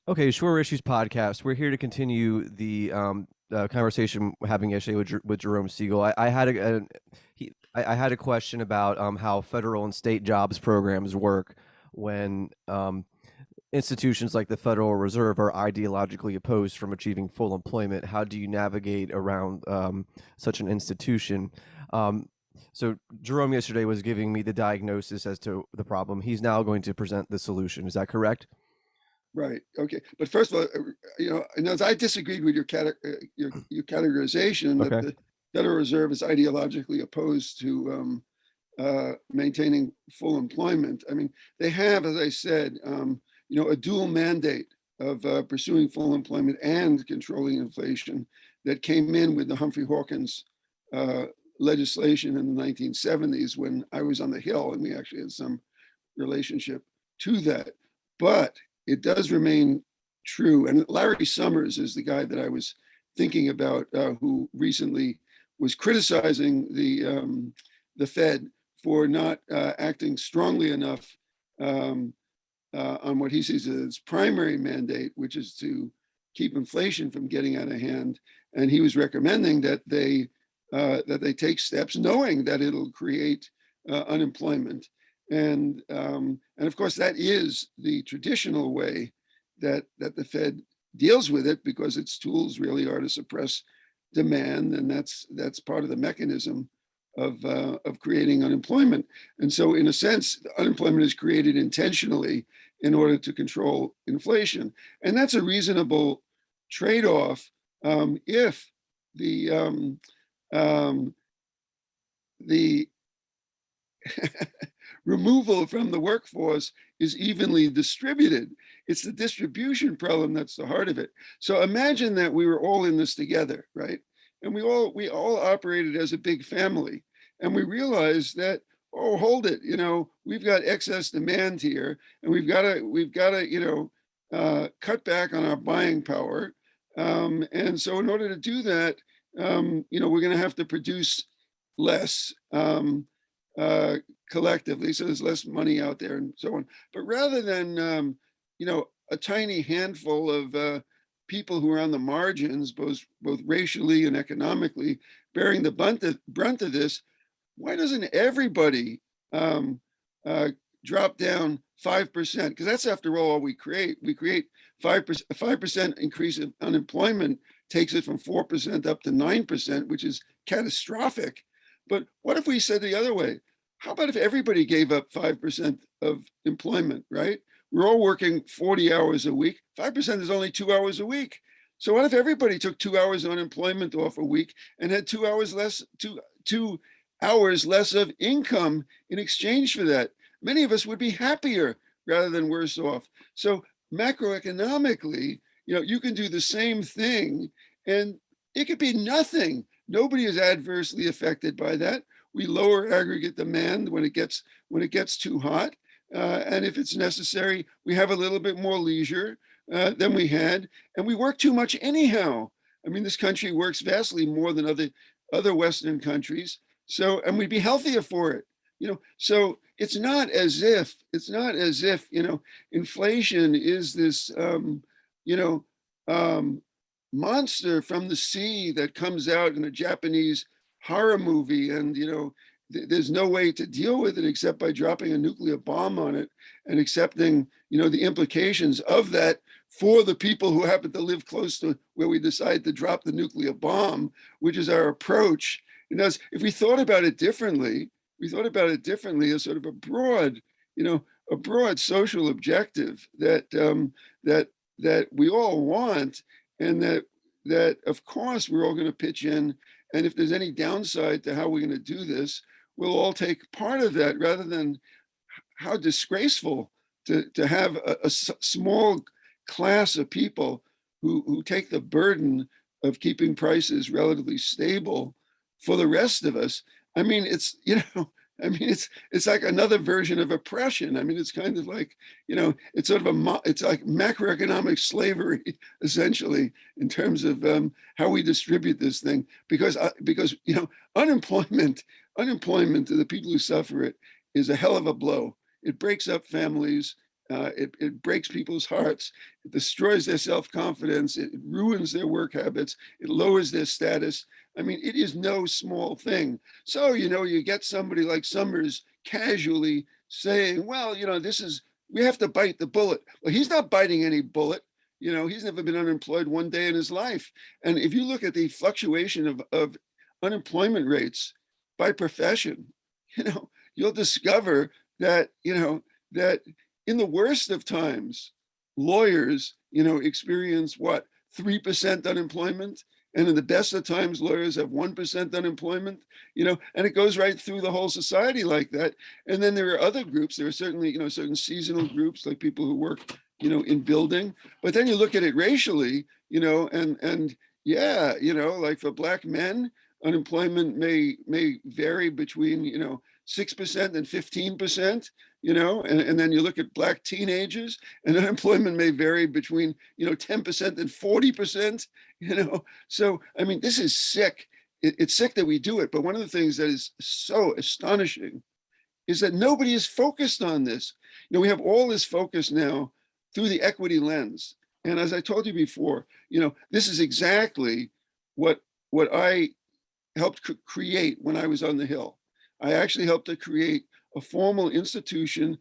Okay, Shore Issues podcast. We're here to continue the conversation we're having yesterday with Jerome Segal. I had I had a question about how federal and state jobs programs work when institutions like the Federal Reserve are ideologically opposed from achieving full employment. How do you navigate around such an institution? Um, so Jerome yesterday was giving me the diagnosis as to the problem. He's now going to present the solution. Is that correct? Right. Okay. But first of all, and as I disagreed with your categorization that Okay. the Federal Reserve is ideologically opposed to maintaining full employment. I mean, they have, as I said, a dual mandate of pursuing full employment and controlling inflation that came in with the Humphrey Hawkins legislation in the 1970s when I was on the Hill, and we actually had some relationship to that. But it does remain true. And Larry Summers is the guy that I was thinking about, who recently was criticizing the Fed for not acting strongly enough on what he sees as its primary mandate, which is to keep inflation from getting out of hand. And he was recommending that they take steps, knowing that it'll create unemployment. And of course, that is the traditional way that the Fed deals with it, because its tools really are to suppress demand, and that's part of the mechanism of creating unemployment. And so, in a sense, unemployment is created intentionally in order to control inflation, and that's a reasonable trade-off if the the removal from the workforce is evenly distributed. It's the distribution problem that's the heart of it. So imagine that we were all in this together, right? And we all operated as a big family. And we realized that, oh, hold it, we've got excess demand here, and we've got to cut back on our buying power. And so in order to do that, we're going to have to produce less. Collectively, so there's less money out there and so on. But rather than a tiny handful of people who are on the margins, both racially and economically, bearing the brunt of this, why doesn't everybody drop down 5%? Because that's, after all we create. We create 5%. A 5% increase in unemployment takes it from 4% up to 9%, which is catastrophic. But what if we said the other way? How about if everybody gave up 5% of employment, right? We're all working 40 hours a week. 5% is only 2 hours a week. So what if everybody took 2 hours of unemployment off a week and had 2 hours less, 2 hours less of income in exchange for that? Many of us would be happier rather than worse off. So macroeconomically, you can do the same thing, and it could be nothing. Nobody is adversely affected by that. We lower aggregate demand when it gets too hot, and if it's necessary, we have a little bit more leisure than we had, and we work too much anyhow. I mean, this country works vastly more than other Western countries, so, and we'd be healthier for it. So it's not as if inflation is this monster from the sea that comes out in a Japanese horror movie, and there's no way to deal with it except by dropping a nuclear bomb on it and accepting the implications of that for the people who happen to live close to where we decide to drop the nuclear bomb, which is our approach. If we thought about it differently, as sort of a broad social objective that we all want, and that of course we're all going to pitch in. And if there's any downside to how we're going to do this, we'll all take part of that, rather than how disgraceful to have a small class of people who take the burden of keeping prices relatively stable for the rest of us. I mean, it's like another version of oppression. I mean, it's kind of like, it's sort of it's like macroeconomic slavery, essentially, in terms of how we distribute this thing. Because unemployment to the people who suffer it is a hell of a blow. It breaks up families. It breaks people's hearts. It destroys their self-confidence. It ruins their work habits. It lowers their status. I mean, it is no small thing. So, you get somebody like Summers casually saying, well, we have to bite the bullet. Well, he's not biting any bullet. He's never been unemployed one day in his life. And if you look at the fluctuation of unemployment rates by profession, you'll discover that, that in the worst of times, lawyers, experience what, 3% unemployment? And in the best of times, lawyers have 1% unemployment, and it goes right through the whole society like that. And then there are other groups. There are certainly, certain seasonal groups like people who work, in building. But then you look at it racially, and yeah, like for Black men, unemployment may vary between, 6% and 15%, and then you look at Black teenagers, and unemployment may vary between, 10% and 40%, So, I mean, this is sick. It's sick that we do it. But one of the things that is so astonishing is that nobody is focused on this. We have all this focus now through the equity lens. And as I told you before, this is exactly what I helped create when I was on the Hill. I actually helped to create a formal institution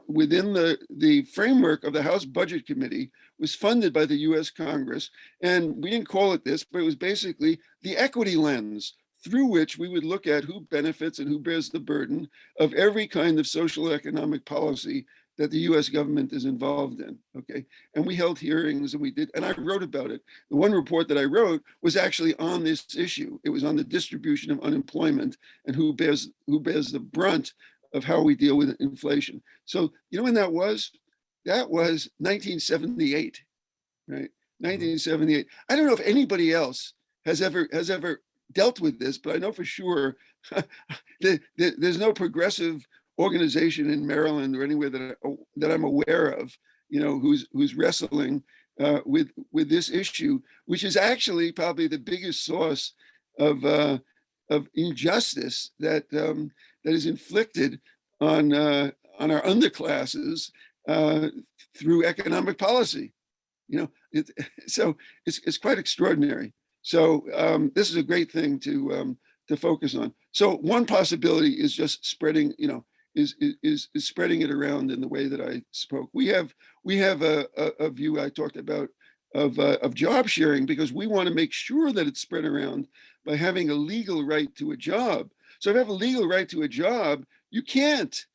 within the framework of the House Budget Committee, was funded by the US Congress. And we didn't call it this, but it was basically the equity lens through which we would look at who benefits and who bears the burden of every kind of social economic policy that the US government is involved in, okay? And we held hearings and I wrote about it. The one report that I wrote was actually on this issue. It was on the distribution of unemployment and who bears the brunt of how we deal with inflation. So, when that was? That was 1978, right? 1978. I don't know if anybody else has ever dealt with this, but I know for sure there's no progressive organization in Maryland or anywhere that I'm aware of, who's wrestling with this issue, which is actually probably the biggest source of injustice that is inflicted on our underclasses through economic policy. So it's quite extraordinary. So this is a great thing to focus on. So one possibility is just spreading, is spreading it around in the way that I spoke. We have a view I talked about of job sharing, because we want to make sure that it's spread around by having a legal right to a job. So if you have a legal right to a job, you can't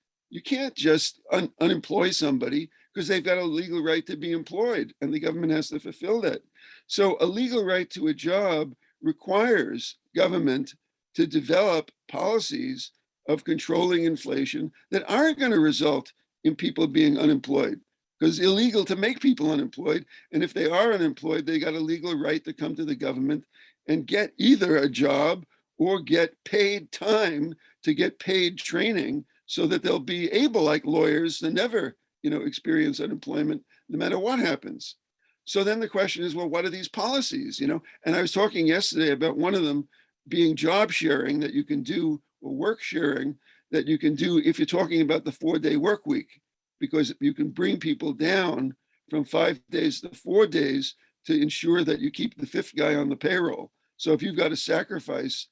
just unemploy somebody because they've got a legal right to be employed, and the government has to fulfill that. So a legal right to a job requires government to develop policies of controlling inflation that aren't going to result in people being unemployed, because it's illegal to make people unemployed. And if they are unemployed, they got a legal right to come to the government and get either a job or get paid time to get paid training, so that they'll be able, like lawyers, to never, experience unemployment no matter what happens. So then the question is, well, what are these policies? And I was talking yesterday about one of them being job sharing that you can do, or work sharing that you can do if you're talking about the 4-day work week, because you can bring people down from 5 days to 4 days to ensure that you keep the fifth guy on the payroll. So if you've got to sacrifice,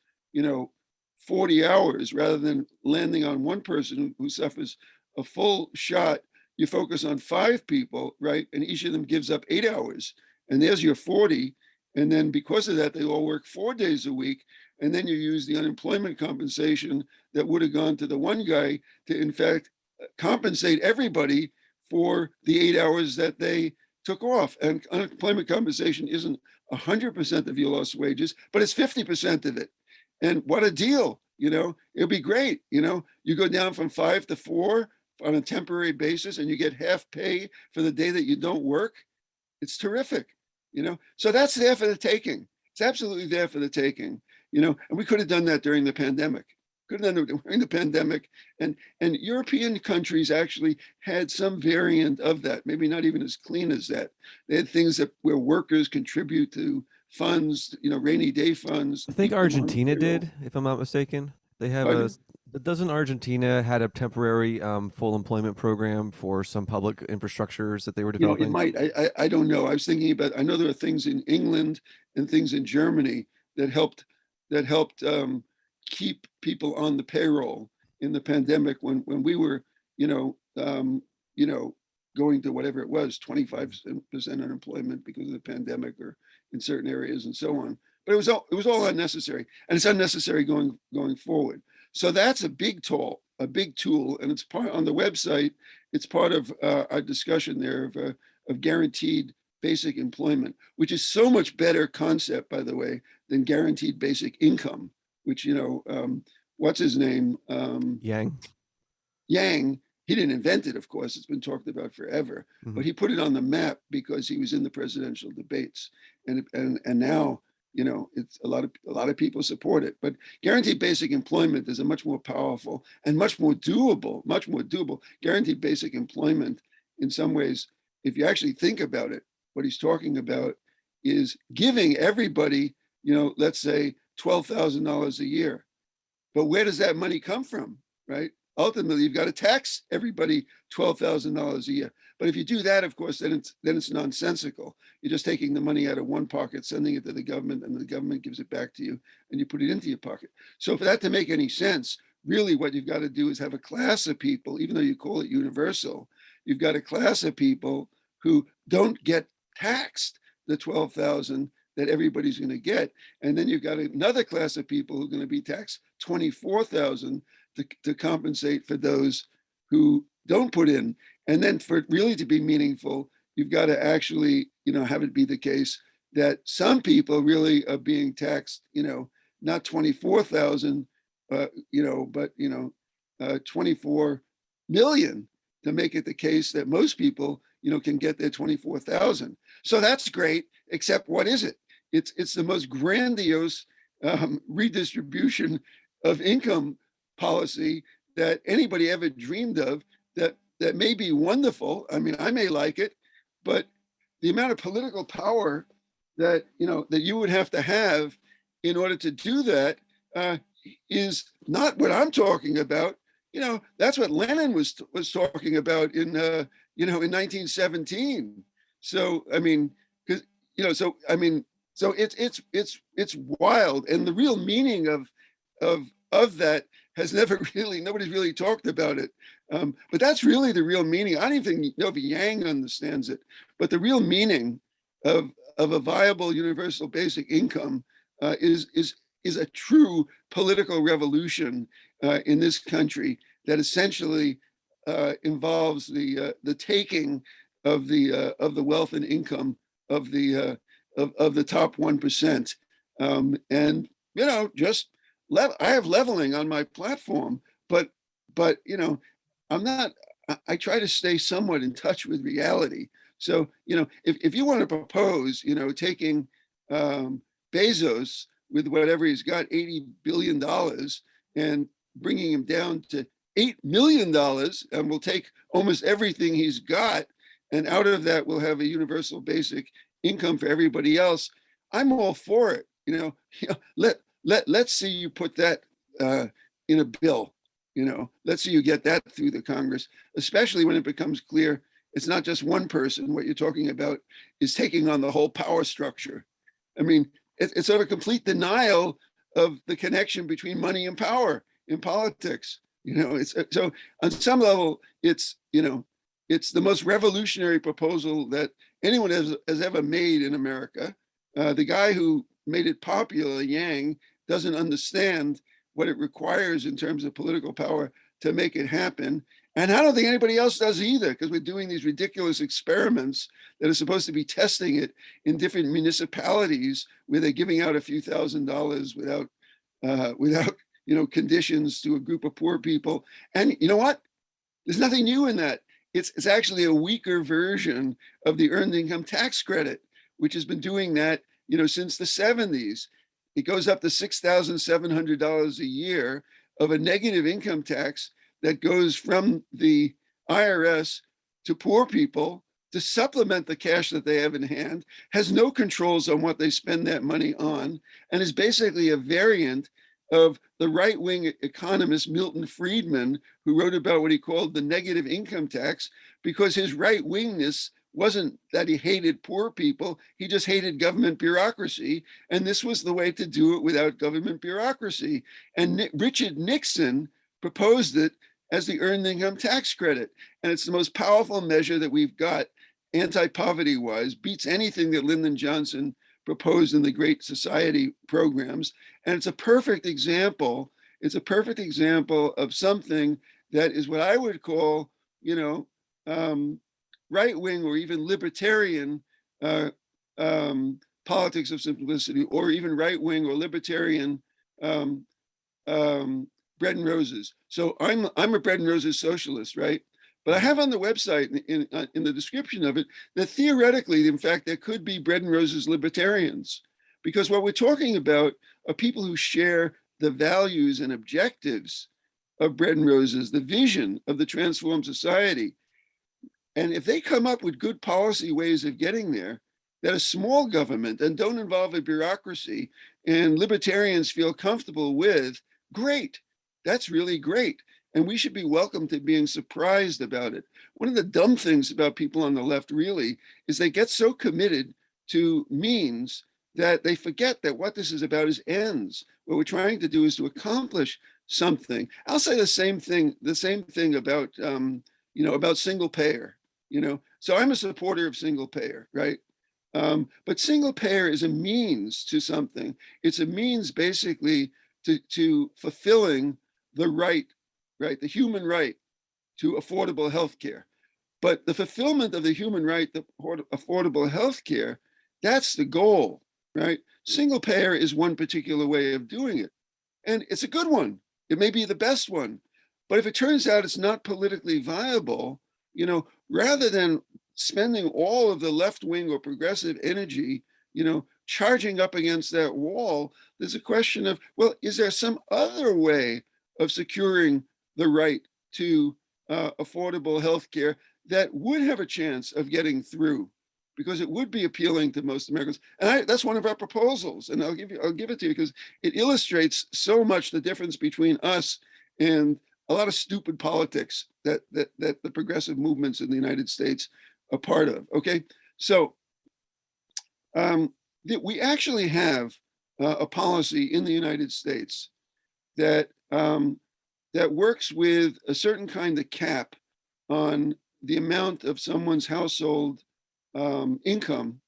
40 hours rather than landing on one person who suffers a full shot, you focus on 5 people, right? And each of them gives up 8 hours, and there's your 40. And then because of that, they all work 4 days a week. And then you use the unemployment compensation that would have gone to the one guy to, in fact, compensate everybody for the 8 hours that they took off. And unemployment compensation isn't 100% of your lost wages, but it's 50% of it. And what a deal, it'll be great. You go down from 5 to 4 on a temporary basis, and you get half pay for the day that you don't work. It's terrific, So that's there for the taking. It's absolutely there for the taking, and we could have done that during the pandemic. Could have done it during the pandemic, and European countries actually had some variant of that, maybe not even as clean as that. They had things where workers contribute to funds, rainy day funds. I think Argentina did, if I'm not mistaken. They have Pardon? doesn't Argentina had a temporary full employment program for some public infrastructures that they were You know, it developing? might. I don't know. I was thinking about. I know there are things in England and things in Germany that helped keep people on the payroll in the pandemic when we were, you know, you know, going to whatever it was, 25% unemployment because of the pandemic or in certain areas and so on. But it was all unnecessary, and it's unnecessary going forward. So that's a big tool, and it's part on the website. It's part of our discussion there of guaranteed basic employment, which is so much better concept, by the way, than guaranteed basic income, which, what's his name? Yang. Yang, he didn't invent it, of course, it's been talked about forever, Hmm. but he put it on the map because he was in the presidential debates. And now, it's a lot of people support it. But guaranteed basic employment is a much more powerful and much more doable. Guaranteed basic employment, in some ways, if you actually think about it, what he's talking about is giving everybody, let's say $12,000 a year. But where does that money come from, right? Ultimately, you've got to tax everybody $12,000 a year. But if you do that, of course, then it's nonsensical. You're just taking the money out of one pocket, sending it to the government, and the government gives it back to you, and you put it into your pocket. So for that to make any sense, really what you've got to do is have a class of people, even though you call it universal, you've got a class of people who don't get taxed the 12,000 that everybody's going to get. And then you've got another class of people who are going to be taxed 24,000 to compensate for those who don't put in. And then for it really to be meaningful, you've got to actually, have it be the case that some people really are being taxed, not 24,000, but 24 million to make it the case that most people, can get their 24,000. So that's great, except what is it? It's the most grandiose redistribution of income policy that anybody ever dreamed of. That may be wonderful. I mean, I may like it, but the amount of political power that you would have to have in order to do that is not what I'm talking about. That's what Lenin was talking about in 1917. So I mean, because so it's wild, and the real meaning of that has never really nobody's really talked about it. But that's really the real meaning. I don't even know if Yang understands it, but the real meaning of a viable universal basic income is a true political revolution in this country that essentially involves the taking of the wealth and income of the top 1%. And just I have leveling on my platform, but I'm not. I try to stay somewhat in touch with reality. So if you want to propose, taking Bezos with whatever he's got, $80 billion, and bringing him down to $8 million, and we'll take almost everything he's got, and out of that we'll have a universal basic income for everybody else. I'm all for it. Let's see you put that in a bill. Let's see you get that through the Congress, especially when it becomes clear it's not just one person. What you're talking about is taking on the whole power structure. I mean, it's sort of a complete denial of the connection between money and power in politics. It's so on some level, it's the most revolutionary proposal that anyone has ever made in America. The guy who made it popular, Yang, doesn't understand what it requires in terms of political power to make it happen. And I don't think anybody else does either, because we're doing these ridiculous experiments that are supposed to be testing it in different municipalities where they're giving out a few $1,000s without conditions to a group of poor people. And you know what? There's nothing new in that. It's actually a weaker version of the earned income tax credit, which has been doing that since the 70s. It goes up to $6,700 a year of a negative income tax that goes from the IRS to poor people to supplement the cash that they have in hand, has no controls on what they spend that money on, and is basically a variant of the right-wing economist Milton Friedman, who wrote about what he called the negative income tax, because his right-wingness wasn't that he hated poor people, he just hated government bureaucracy, and this was the way to do it without government bureaucracy. And Richard Nixon proposed it as the earned income tax credit, and it's the most powerful measure that we've got anti-poverty wise, beats anything that Lyndon Johnson proposed in the Great Society programs. And it's a perfect example. It's a perfect example of something that is what I would call, right-wing or even libertarian politics of simplicity, or even right-wing or libertarian um, bread and roses. So I'm a bread and roses socialist, right? But I have on the website in the description of it that theoretically, in fact, there could be bread and roses libertarians, because what we're talking about are people who share the values and objectives of bread and roses, the vision of the transformed society. And if they come up with good policy ways of getting there, that a small government and don't involve a bureaucracy and libertarians feel comfortable with, great. That's really great. And we should be welcome to being surprised about it. One of the dumb things about people on the left really is they get so committed to means that they forget that what this is about is ends. What we're trying to do is to accomplish something. I'll say the same thing about, about single payer. So I'm a supporter of single payer, right? But single payer is a means to something. It's a means basically to fulfilling the right, the human right to affordable health care. But the fulfillment of the human right to affordable health care, that's the goal, right? Single payer is one particular way of doing it. And it's a good one. It may be the best one. But if it turns out it's not politically viable, rather than spending all of the left wing or progressive energy, charging up against that wall, there's a question of, well, is there some other way of securing the right to affordable health care that would have a chance of getting through? Because it would be appealing to most Americans. And that's one of our proposals. And I'll give it to you because it illustrates so much the difference between us and a lot of stupid politics that the progressive movements in the United States are part of. Okay, so we actually have a policy in the United States that that works with a certain kind of cap on the amount of someone's household income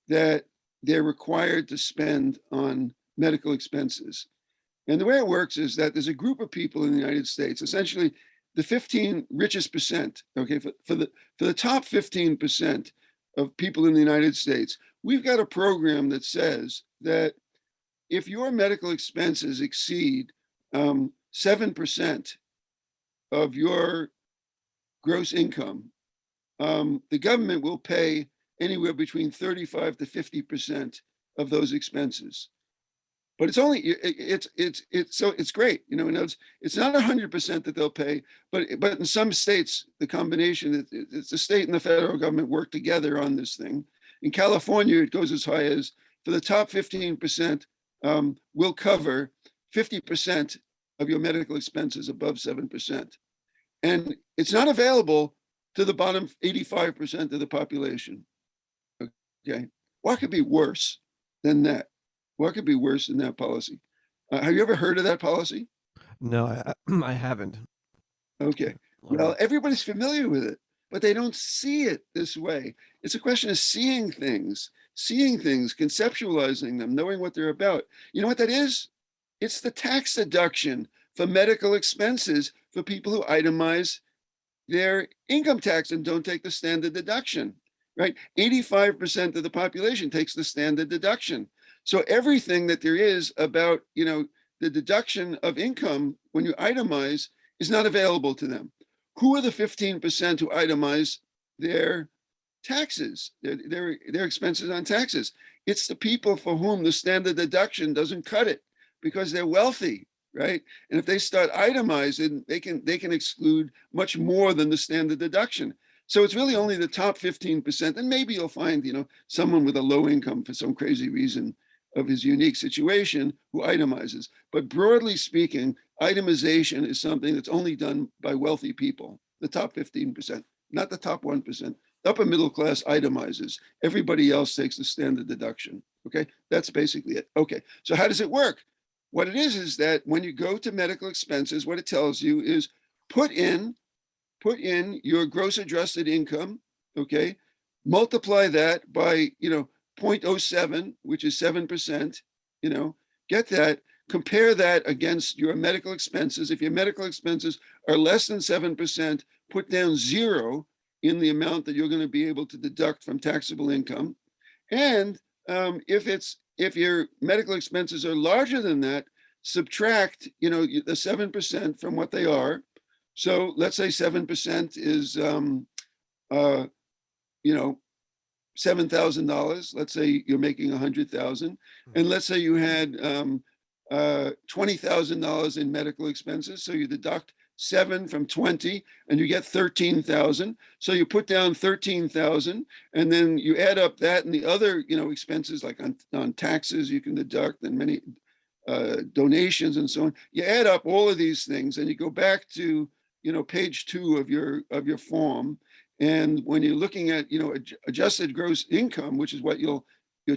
that they're required to spend on medical expenses. And the way it works is that there's a group of people in the United States, essentially the 15 richest percent, okay, for the top 15% of people in the United States, we've got a program that says that if your medical expenses exceed 7% of your gross income, the government will pay anywhere between 35 to 50% of those expenses. But it's only it's great, it's not 100% that they'll pay, but in some states the combination, it's the state and the federal government work together on this thing. In California, it goes as high as, for the top 15%, will cover 50% of your medical expenses above 7%, and it's not available to the bottom 85% of the population. Okay, what could be worse than that? What could be worse than that policy? Have you ever heard of that policy? No, I haven't. Okay. Well, everybody's familiar with it, but they don't see it this way. It's a question of seeing things, conceptualizing them, knowing what they're about. You know what that is? It's the tax deduction for medical expenses for people who itemize their income tax and don't take the standard deduction, right? 85% of the population takes the standard deduction. So everything that there is about, the deduction of income when you itemize is not available to them. Who are the 15% who itemize their taxes, their expenses on taxes? It's the people for whom the standard deduction doesn't cut it because they're wealthy, right? And if they start itemizing, they can exclude much more than the standard deduction. So it's really only the top 15%, and maybe you'll find, someone with a low income for some crazy reason of his unique situation who itemizes. But broadly speaking, itemization is something that's only done by wealthy people, the top 15%, not the top 1%. The upper middle class itemizes. Everybody else takes the standard deduction. Okay, that's basically it. Okay, so how does it work? What it is that when you go to medical expenses, what it tells you is put in your gross adjusted income, okay, multiply that by 0.07, which is 7%, get that, compare that against your medical expenses. If your medical expenses are less than 7%, put down 0 in the amount that you're going to be able to deduct from taxable income. And if your medical expenses are larger than that, subtract the 7% from what they are. So let's say 7% is $7,000. Let's say you're making 100,000, and let's say you had $20,000 in medical expenses. So you deduct 7 from 20, and you get 13,000. So you put down 13,000, and then you add up that and the other expenses like on taxes you can deduct, and many donations and so on. You add up all of these things, and you go back to page 2 of your form. And when you're looking at adjusted gross income, which is what your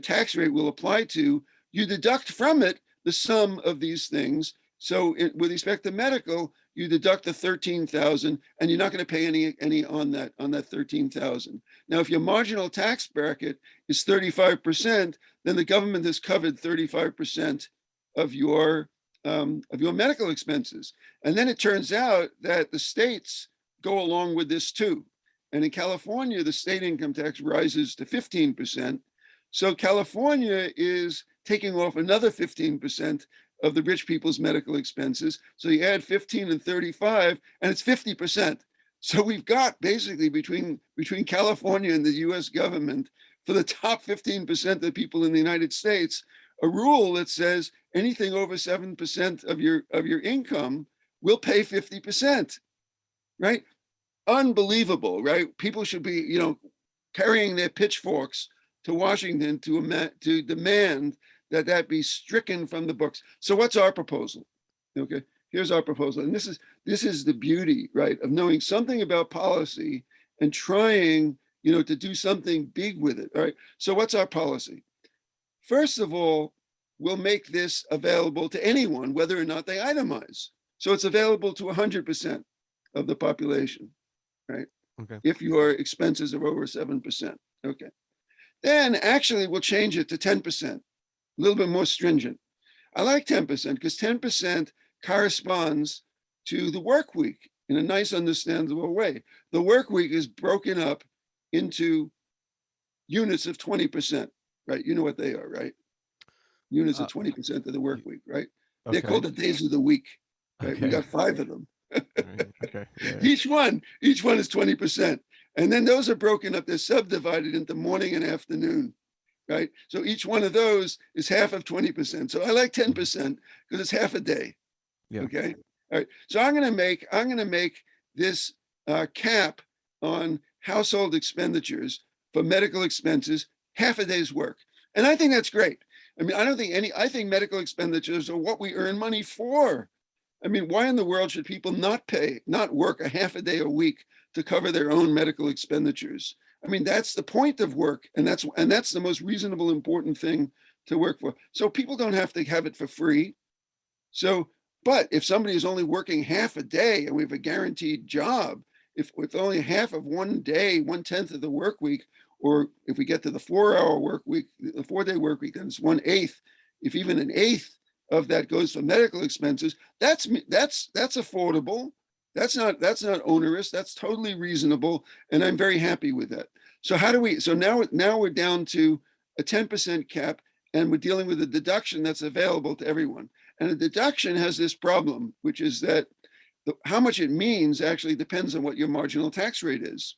tax rate will apply to, you deduct from it the sum of these things. So with respect to medical, you deduct the 13,000, and you're not going to pay any on that 13,000. Now, if your marginal tax bracket is 35%, then the government has covered 35% of your medical expenses. And then it turns out that the states go along with this too. And in California, the state income tax rises to 15%. So California is taking off another 15% of the rich people's medical expenses. So you add 15 and 35, and it's 50%. So we've got basically between California and the US government, for the top 15% of the people in the United States, a rule that says anything over 7% of your income will pay 50%, right? Unbelievable, right? People should be, carrying their pitchforks to Washington to demand that be stricken from the books. So what's our proposal? Okay, here's our proposal. And this is the beauty, right, of knowing something about policy and trying, to do something big with it. All right, so what's our policy? First of all, we'll make this available to anyone, whether or not they itemize. So it's available to 100% of the population, right? Okay. If your expenses are over 7%. Okay. Then actually we'll change it to 10%, a little bit more stringent. I like 10% because 10% corresponds to the work week in a nice, understandable way. The work week is broken up into units of 20%, right? You know what they are, right? Units of 20% of the work week, right? Okay. They're called the days of the week, right? Okay. We got 5 of them. Okay. Yeah. Each one is 20%. And then those are broken up, they're subdivided into morning and afternoon, right? So each one of those is half of 20%. So I like 10% because it's half a day. Yeah. Okay. All right. So I'm gonna make this cap on household expenditures for medical expenses half a day's work. And I think that's great. I mean, I think medical expenditures are what we earn money for. I mean, why in the world should people not work a half a day a week to cover their own medical expenditures? I mean, that's the point of work, and that's the most reasonable, important thing to work for. So people don't have to have it for free. So, but if somebody is only working half a day and we have a guaranteed job, if with only half of one day, 1/10 of the work week, or if we get to the 4-hour work week, the 4-day work week, then it's 1/8. If even an eighth of that goes for medical expenses, that's affordable. That's not onerous. That's totally reasonable, and I'm very happy with that. So now we're down to a 10% cap, and we're dealing with a deduction that's available to everyone. And a deduction has this problem, which is that how much it means actually depends on what your marginal tax rate is.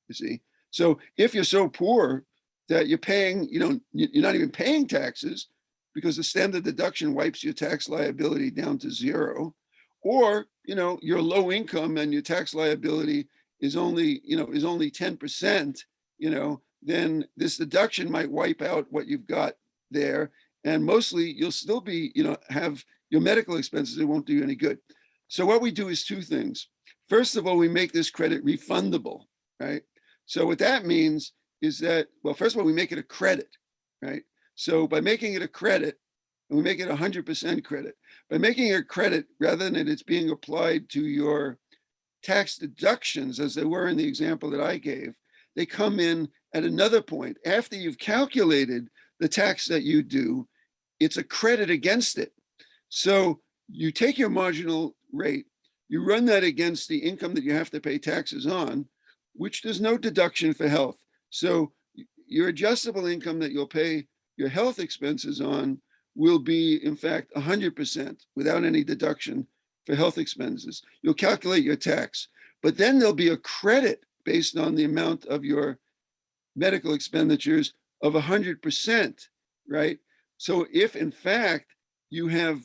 You see, so if you're so poor that you're paying, you're not even paying taxes, because the standard deduction wipes your tax liability down to 0, or you're low income and your tax liability is only 10%, then this deduction might wipe out what you've got there, and mostly you'll still be, have your medical expenses. It won't do you any good. So what we do is two things. First of all, we make this credit refundable, right? So what that means is that, well, first of all, we make it a credit, right? So by making it a credit, and we make it 100% credit, by making it a credit rather than it's being applied to your tax deductions, as they were in the example that I gave, they come in at another point. After you've calculated the tax that you do, it's a credit against it. So you take your marginal rate, you run that against the income that you have to pay taxes on, which there's no deduction for health. So your adjustable income that you'll pay your health expenses on will be, in fact, 100% without any deduction for health expenses. You'll calculate your tax, but then there'll be a credit based on the amount of your medical expenditures of 100%, right? So if in fact you have,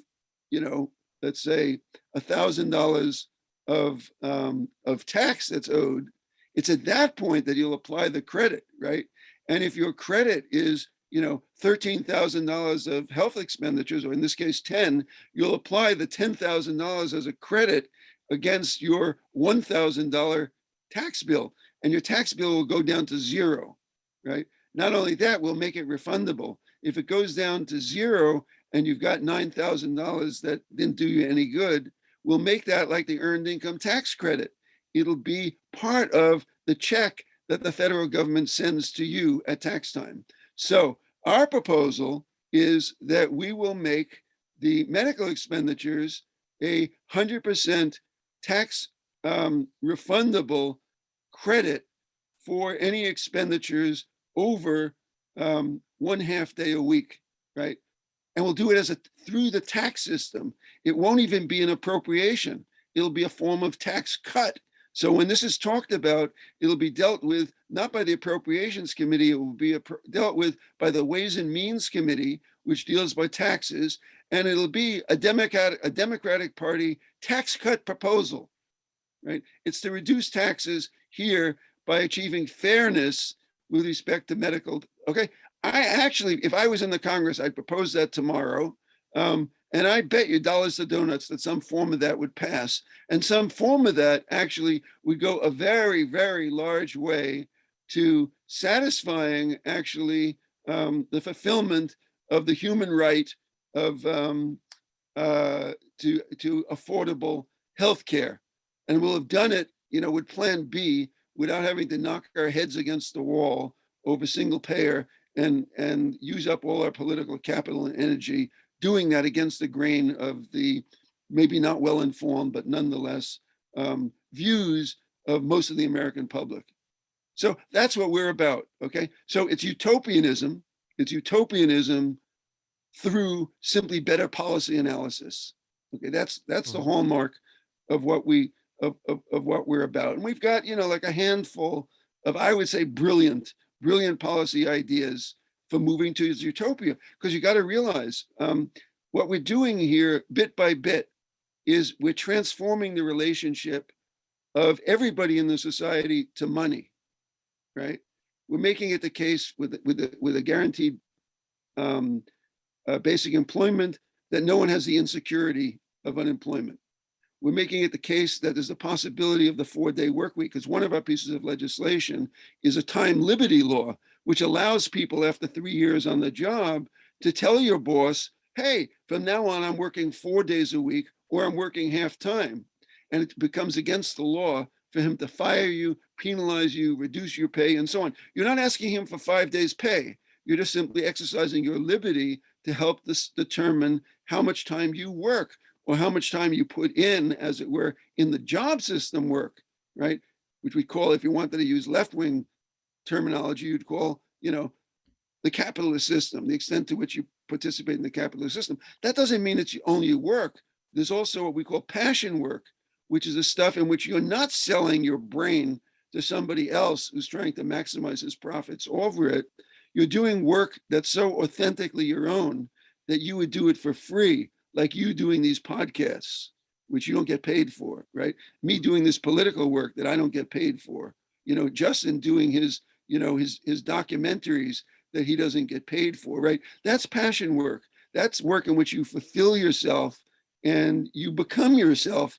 let's say $1,000 of tax that's owed, it's at that point that you'll apply the credit, right? And if your credit is, $13,000 of health expenditures, or in this case 10, you'll apply the $10,000 as a credit against your $1,000 tax bill, and your tax bill will go down to zero, right? Not only that, we'll make it refundable. If it goes down to zero and you've got $9,000 that didn't do you any good, we'll make that like the earned income tax credit. It'll be part of the check that the federal government sends to you at tax time. So our proposal is that we will make the medical expenditures 100% tax refundable credit for any expenditures over 1/2 day a week, right? And we'll do it through the tax system. It won't even be an appropriation. It'll be a form of tax cut. So when this is talked about, it'll be dealt with not by the Appropriations Committee, it will be dealt with by the Ways and Means Committee, which deals by taxes, and it'll be a Democratic Party tax cut proposal, right? It's to reduce taxes here by achieving fairness with respect to medical, okay? I actually, if I was in the Congress, I'd propose that tomorrow. And I bet you dollars to donuts that some form of that would pass. And some form of that actually would go a very, very large way to satisfying actually the fulfillment of the human right of to affordable health care. And we'll have done it, with Plan B without having to knock our heads against the wall over single payer and use up all our political capital and energy doing that against the grain of the maybe not well informed, but nonetheless views of most of the American public. So that's what we're about, okay? So it's utopianism. It's utopianism through simply better policy analysis. Okay, that's the hallmark of what we're about. And we've got, like a handful of, I would say, brilliant policy ideas for moving to utopia, because you got to realize what we're doing here bit by bit is we're transforming the relationship of everybody in the society to money, right? We're making it the case with a guaranteed basic employment that no one has the insecurity of unemployment. We're making it the case that there's a possibility of the 4-day work week, because one of our pieces of legislation is a time liberty law, which allows people after 3 years on the job to tell your boss, hey, from now on, I'm working 4 days a week, or I'm working half time. And it becomes against the law for him to fire you, penalize you, reduce your pay, and so on. You're not asking him for 5 days pay. You're just simply exercising your liberty to help this determine how much time you work, or how much time you put in, as it were, in the job system work, right? Which we call, if you wanted to use left-wing terminology, you'd call, the capitalist system, the extent to which you participate in the capitalist system. That doesn't mean it's only work. There's also what we call passion work, which is the stuff in which you're not selling your brain to somebody else who's trying to maximize his profits over it. You're doing work that's so authentically your own that you would do it for free, like you doing these podcasts, which you don't get paid for, right? Me doing this political work that I don't get paid for. Justin doing his documentaries that he doesn't get paid for, right? That's passion work. That's work in which you fulfill yourself and you become yourself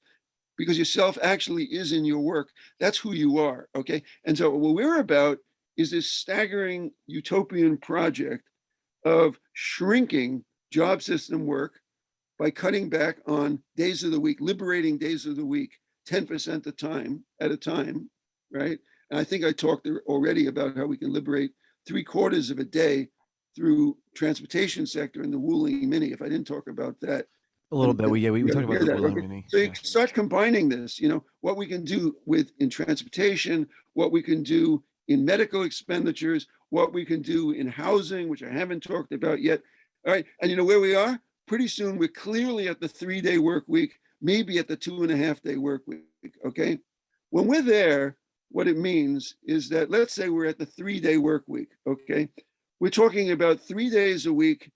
because yourself actually is in your work. That's who you are, okay? And so what we're about is this staggering utopian project of shrinking job system work by cutting back on days of the week, liberating days of the week, 10% at a time, right? And I think I talked already about how we can liberate 3/4 of a day through transportation sector and the Wuling Mini. If I didn't talk about that, A little bit. We you got talked to about hear the that. Wuling Okay. Mini. So you Yeah. can start combining this, what we can do in transportation, what we can do in medical expenditures, what we can do in housing, which I haven't talked about yet. All right. And you know where we are? Pretty soon we're clearly at the 3-day work week, maybe at the 2.5-day work week. Okay. When we're there, what it means is that let's say we're at the 3-day work week. Okay. We're talking about 3 days a week,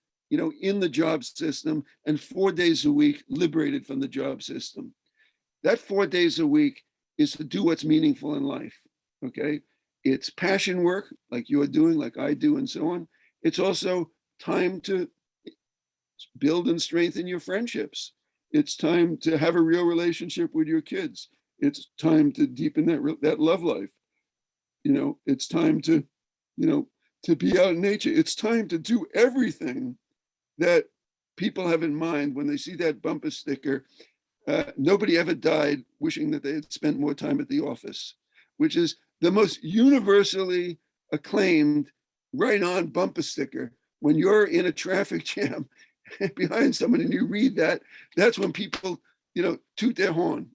in the job system and 4 days a week liberated from the job system. That 4 days a week is to do what's meaningful in life. Okay. It's passion work like you're doing, like I do, and so on. It's also time to build and strengthen your friendships. It's time to have a real relationship with your kids. It's time to deepen that love life. It's time to be out in nature. It's time to do everything that people have in mind when they see that bumper sticker. Nobody ever died wishing that they had spent more time at the office, which is the most universally acclaimed right-on bumper sticker. When you're in a traffic jam behind someone and you read that, that's when people, toot their horn.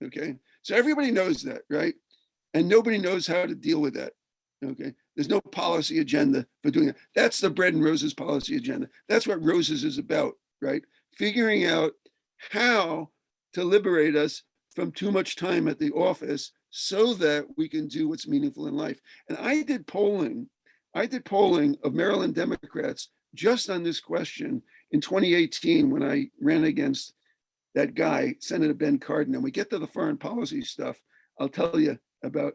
Okay. So everybody knows that, right? And nobody knows how to deal with that. Okay. There's no policy agenda for doing that. That's the bread and roses policy agenda. That's what Roses is about, right? Figuring out how to liberate us from too much time at the office so that we can do what's meaningful in life. And I did polling of Maryland Democrats just on this question in 2018 when I ran against that guy, Senator Ben Cardin. And we get to the foreign policy stuff, I'll tell you about,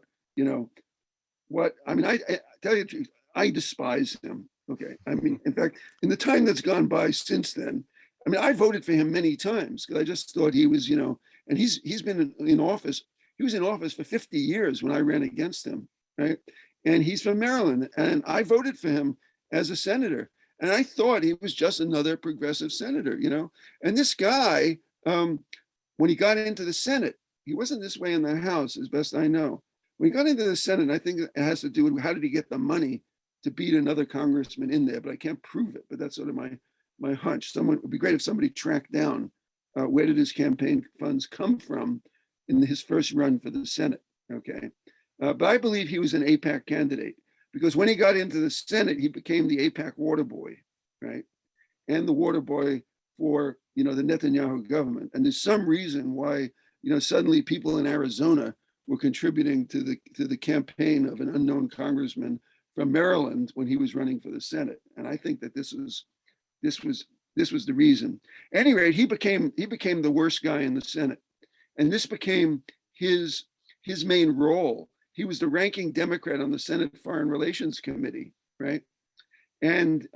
what, I mean, I tell you the truth, I despise him. Okay. I mean, in fact, in the time that's gone by since then, I mean, I voted for him many times because I just thought he was, and he's been in office. He was in office for 50 years when I ran against him, right? And he's from Maryland, and I voted for him as a senator. And I thought he was just another progressive senator, And this guy, when he got into the Senate, he wasn't this way in the House, as best I know. When he got into the Senate, I think it has to do with how did he get the money to beat another congressman in there, but I can't prove it. But that's sort of my hunch. It would be great if somebody tracked down where did his campaign funds come from in his first run for the Senate. Okay, but I believe he was an APAC candidate because when he got into the Senate, he became the APAC water boy, right, and the water boy for the Netanyahu government. And there's some reason why suddenly people in Arizona were contributing to the campaign of an unknown congressman from Maryland when he was running for the Senate. And I think that this was the reason. At any rate, he became the worst guy in the Senate, and this became his main role. He was the ranking Democrat on the Senate Foreign Relations Committee, right? And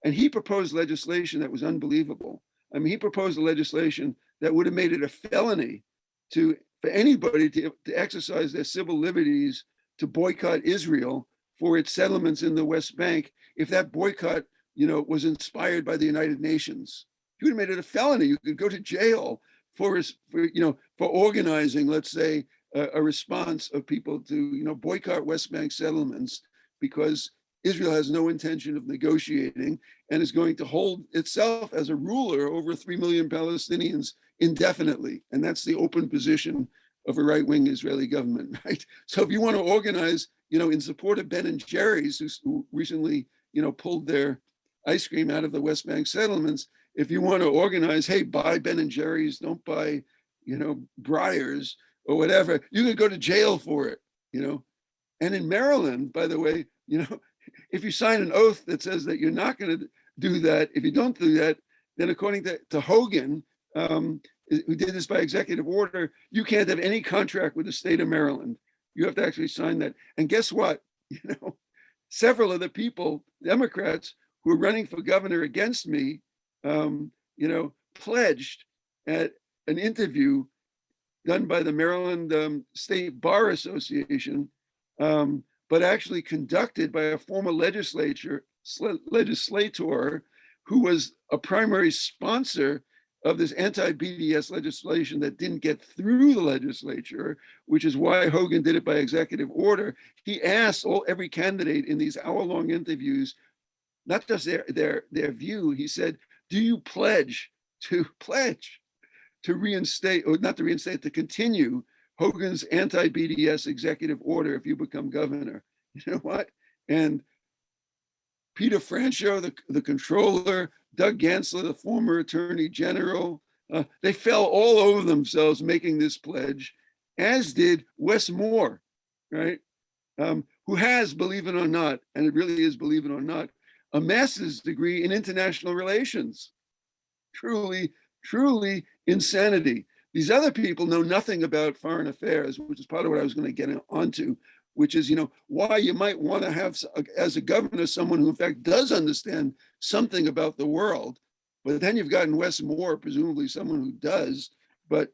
he proposed legislation that was unbelievable. I mean, he proposed a legislation that would have made it a felony for anybody to exercise their civil liberties to boycott Israel for its settlements in the West Bank if that boycott was inspired by the United Nations. He would have made it a felony. You could go to jail for organizing, let's say, a response of people to boycott West Bank settlements because Israel has no intention of negotiating and is going to hold itself as a ruler over 3 million Palestinians indefinitely. And that's the open position of a right-wing Israeli government, right? So if you want to organize, in support of Ben and Jerry's, who recently, pulled their ice cream out of the West Bank settlements, if you want to organize, hey, buy Ben and Jerry's, don't buy, Breyers or whatever, you could go to jail for it, And in Maryland, by the way, if you sign an oath that says that you're not going to do that, if you don't do that, then according to Hogan, who did this by executive order, you can't have any contract with the state of Maryland. You have to actually sign that. And guess what? several of the people, Democrats, who are running for governor against me, pledged at an interview done by the Maryland State Bar Association, but actually conducted by a former legislator who was a primary sponsor of this anti-BDS legislation that didn't get through the legislature, which is why Hogan did it by executive order. He asked every candidate in these hour-long interviews, not just their view. He said, "Do you pledge to reinstate, or not to reinstate, to continue Hogan's anti-BDS executive order if you become governor?" You know what? And Peter Franchot, the controller, Doug Gansler, the former attorney general, they fell all over themselves making this pledge, as did Wes Moore, right? Who has, believe it or not, and it really is, believe it or not, a master's degree in international relations. Truly, truly insanity. These other people know nothing about foreign affairs, which is part of what I was going to get onto, which is, why you might want to have, as a governor, someone who in fact does understand something about the world. But then you've gotten Wes Moore, presumably someone who does, but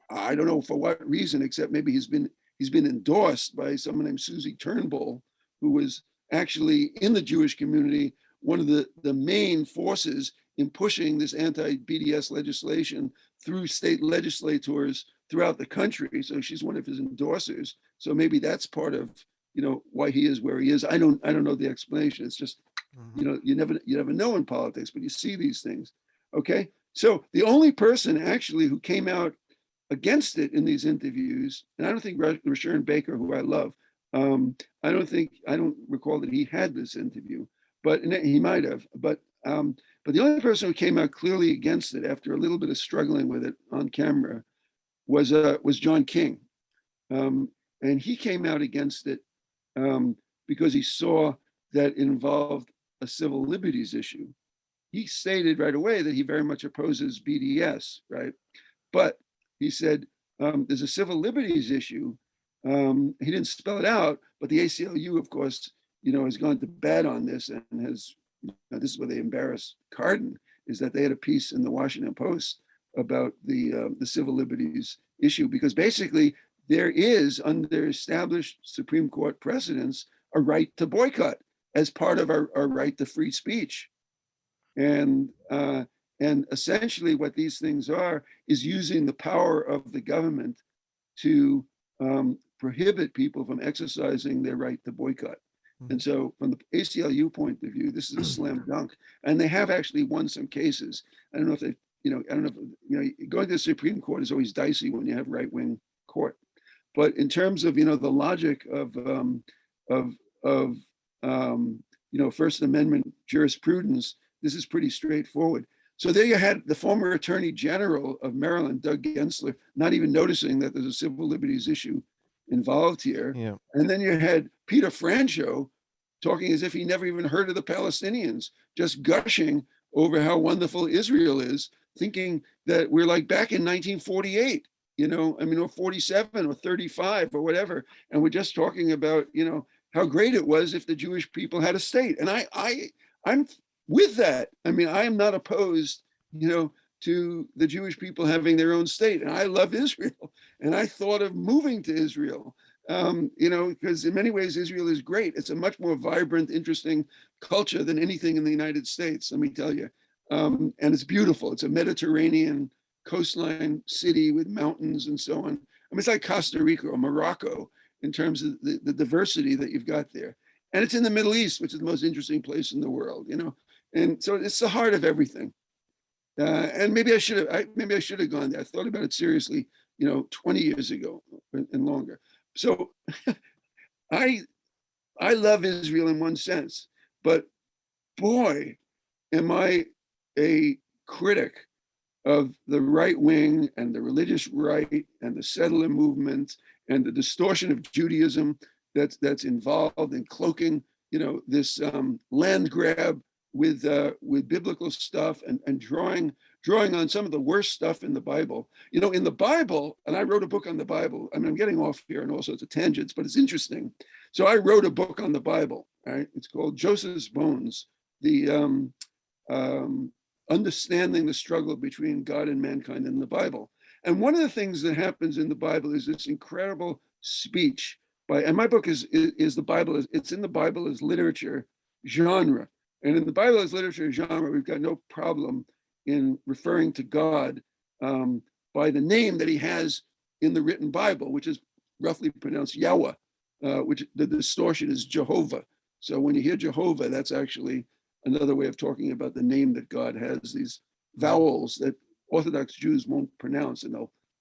I don't know for what reason, except maybe he's been endorsed by someone named Susie Turnbull, who was actually in the Jewish community one of the main forces in pushing this anti-BDS legislation through state legislators throughout the country. So she's one of his endorsers. So maybe that's part of why he is where he is. I don't know the explanation. It's just you never know in politics, but you see these things. Okay, so the only person actually who came out against it in these interviews, and I don't think Rashawn Baker, who I love, I don't recall that he had this interview, but he might have. But the only person who came out clearly against it after a little bit of struggling with it on camera was John King, and he came out against it because he saw that it involved a civil liberties issue. He stated right away that he very much opposes BDS, right? But he said there's a civil liberties issue. He didn't spell it out, but the ACLU, of course, has gone to bed on this and has. This is where they embarrass Cardin, is that they had a piece in the Washington Post about the civil liberties issue, because basically there is, under established Supreme Court precedents, a right to boycott as part of our right to free speech. And essentially what these things are is using the power of the government to prohibit people from exercising their right to boycott. And so from the ACLU point of view, this is a slam dunk. And they have actually won some cases. I don't know if they, going to the Supreme Court is always dicey when you have right-wing court. But in terms of, the logic of First Amendment jurisprudence, this is pretty straightforward. So there you had the former Attorney General of Maryland, Doug Gansler, not even noticing that there's a civil liberties issue involved here. Yeah. And then you had Peter Franchot talking as if he never even heard of the Palestinians, just gushing over how wonderful Israel is, thinking that we're like back in 1948, or 47 or 35 or whatever. And we're just talking about, how great it was if the Jewish people had a state. And I'm with that. I mean, I am not opposed, to the Jewish people having their own state. And I love Israel. And I thought of moving to Israel, because in many ways, Israel is great. It's a much more vibrant, interesting culture than anything in the United States, let me tell you. And it's beautiful. It's a Mediterranean coastline city with mountains and so on. I mean, it's like Costa Rica or Morocco in terms of the diversity that you've got there. And it's in the Middle East, which is the most interesting place in the world, And so it's the heart of everything. And maybe I should have gone there. I thought about it seriously, 20 years ago and longer. So I love Israel in one sense, but boy, am I a critic of the right wing and the religious right and the settler movement and the distortion of Judaism that's involved in cloaking, this land grab with biblical stuff and drawing on some of the worst stuff in the Bible. In the Bible, and I wrote a book on the Bible. I mean, I'm getting off here and all sorts of tangents, but it's interesting. So I wrote a book on the Bible, right? It's called Joseph's Bones, the understanding the struggle between God and mankind in the Bible. And one of the things that happens in the Bible is this incredible speech by, and my book is the Bible, it's in the Bible as literature genre. And in the Bible as literature genre, we've got no problem in referring to God by the name that he has in the written Bible, which is roughly pronounced Yahweh, which the distortion is Jehovah. So when you hear Jehovah, that's actually another way of talking about the name that God has, these vowels that Orthodox Jews won't pronounce, and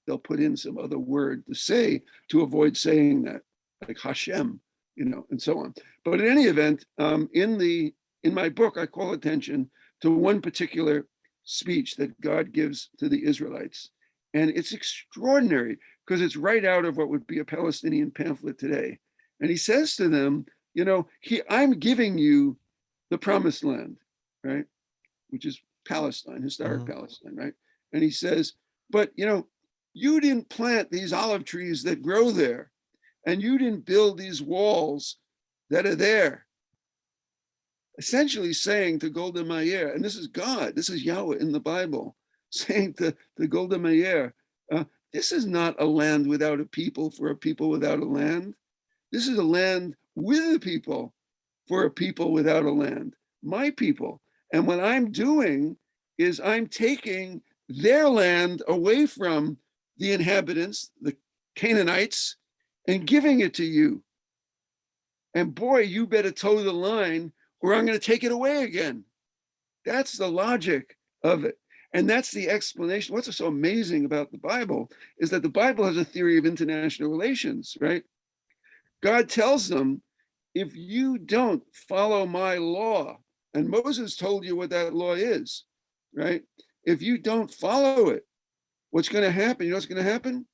they'll put in some other word to say to avoid saying that, like Hashem, and so on. But in any event, in my book, I call attention to one particular speech that God gives to the Israelites. And it's extraordinary because it's right out of what would be a Palestinian pamphlet today. And he says to them, I'm giving you the promised land, right? Which is Palestine, historic Palestine, right? And he says, but you didn't plant these olive trees that grow there, and you didn't build these walls that are there. Essentially saying to Golda Meir, and this is God, this is Yahweh in the Bible, saying to Golda Meir, this is not a land without a people for a people without a land. This is a land with a people for a people without a land, my people. And what I'm doing is I'm taking their land away from the inhabitants, the Canaanites, and giving it to you. And boy, you better toe the line or I'm going to take it away again. That's the logic of it. And that's the explanation. What's so amazing about the Bible is that the Bible has a theory of international relations, right? God tells them, if you don't follow my law, and Moses told you what that law is, right? If you don't follow it, what's going to happen? You know what's going to happen?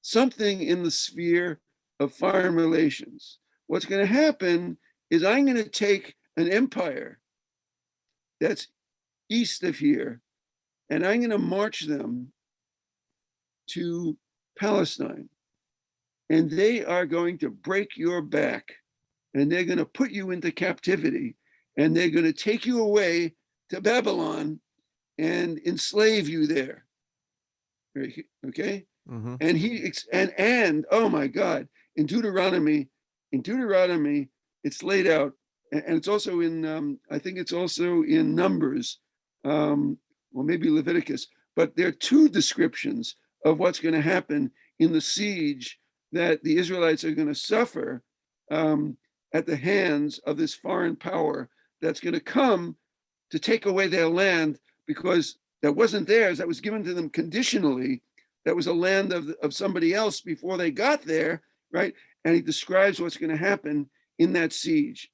Something in the sphere of foreign relations. What's going to happen is I'm going to take an empire that's east of here, and I'm going to march them to Palestine. And they are going to break your back, and they're going to put you into captivity, and they're going to take you away to Babylon and enslave you there. Okay? Mm-hmm. And oh my God, in Deuteronomy, it's laid out, and it's also in I think it's also in Numbers, or maybe Leviticus. But there are two descriptions of what's going to happen in the siege that the Israelites are going to suffer at the hands of this foreign power that's going to come to take away their land, because that wasn't theirs. That was given to them conditionally. That was a land of somebody else before they got there, right? And he describes what's going to happen in that siege.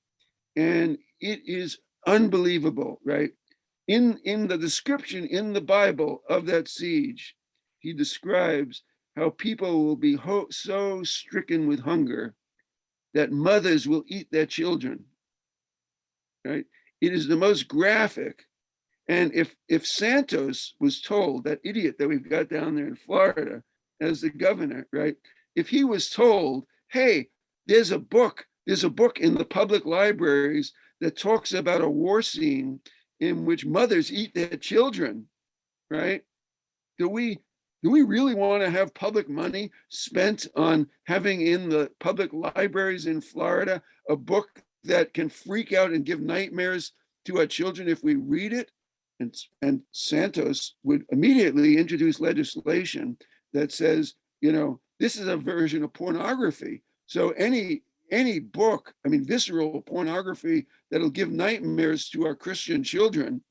And it is unbelievable, right? In the description in the Bible of that siege, he describes how people will be so stricken with hunger that mothers will eat their children, right? It is the most graphic. And if Santos was told, that idiot that we've got down there in Florida as the governor, right? If he was told, hey, there's a book in the public libraries that talks about a war scene in which mothers eat their children, right? Do we really want to have public money spent on having in the public libraries in Florida a book that can freak out and give nightmares to our children if we read it? And Santos would immediately introduce legislation that says, this is a version of pornography. So any book, visceral pornography that'll give nightmares to our Christian children,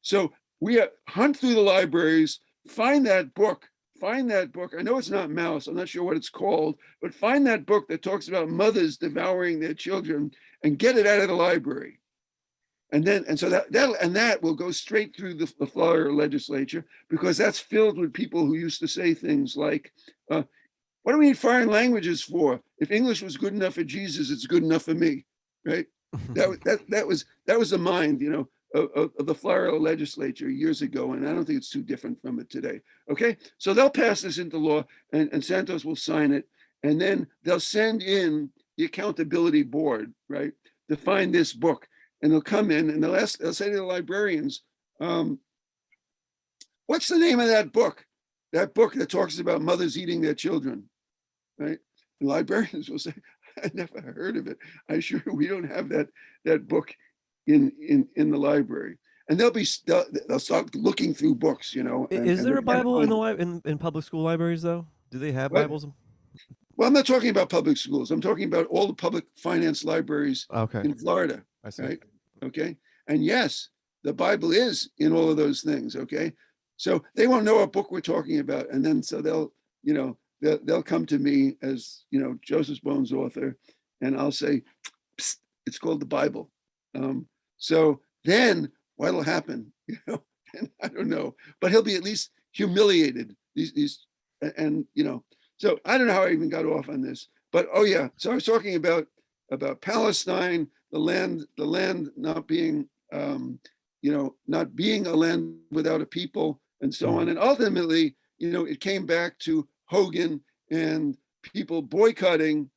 so we hunt through the libraries, find that book. I know it's not Mouse, I'm not sure what it's called, but find that book that talks about mothers devouring their children and get it out of the library. So that will go straight through the Florida legislature, because that's filled with people who used to say things like, what do we need foreign languages for? If English was good enough for Jesus, it's good enough for me, right? That was the mind, of the Florida legislature years ago, and I don't think it's too different from it today. Okay, so they'll pass this into law, and Santos will sign it, and then they'll send in the accountability board, right, to find this book. And they'll come in and they'll say to the librarians, what's the name of that book? That book that talks about mothers eating their children, right? And librarians will say, I never heard of it. I sure we don't have that book in the library. And they'll start looking through books, you know. Is there a Bible in the in public school libraries though? Do they have what? Bibles? Well, I'm not talking about public schools. I'm talking about all the public finance libraries Okay, in Florida, I see. right? Okay. And yes, the Bible is in all of those things. Okay. So they won't know what book we're talking about. And then so they'll come to me as, Joseph Bones author, and I'll say, psst, it's called the Bible. So then what'll happen? And I don't know, but he'll be at least humiliated. And so I don't know how I even got off on this, but oh yeah. So I was talking about Palestine, the land not being, not being a land without a people, and so on. And ultimately, it came back to Hogan and people boycotting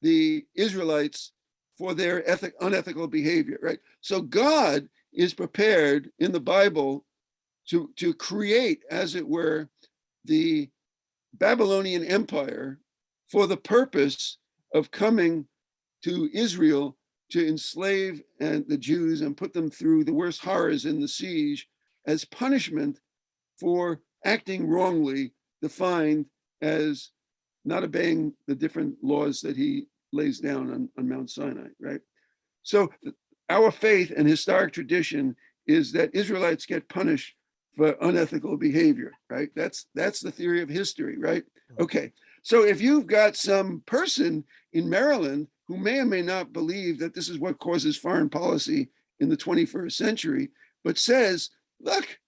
the Israelites for their unethical behavior, right? So God is prepared in the Bible to create, as it were, the Babylonian Empire for the purpose of coming to Israel to enslave the Jews and put them through the worst horrors in the siege as punishment for acting wrongly, defined as not obeying the different laws that he lays down on Mount Sinai, right? So our faith and historic tradition is that Israelites get punished for unethical behavior, right? That's the theory of history, right? Okay, so if you've got some person in Maryland who may or may not believe that this is what causes foreign policy in the 21st century, but says, look,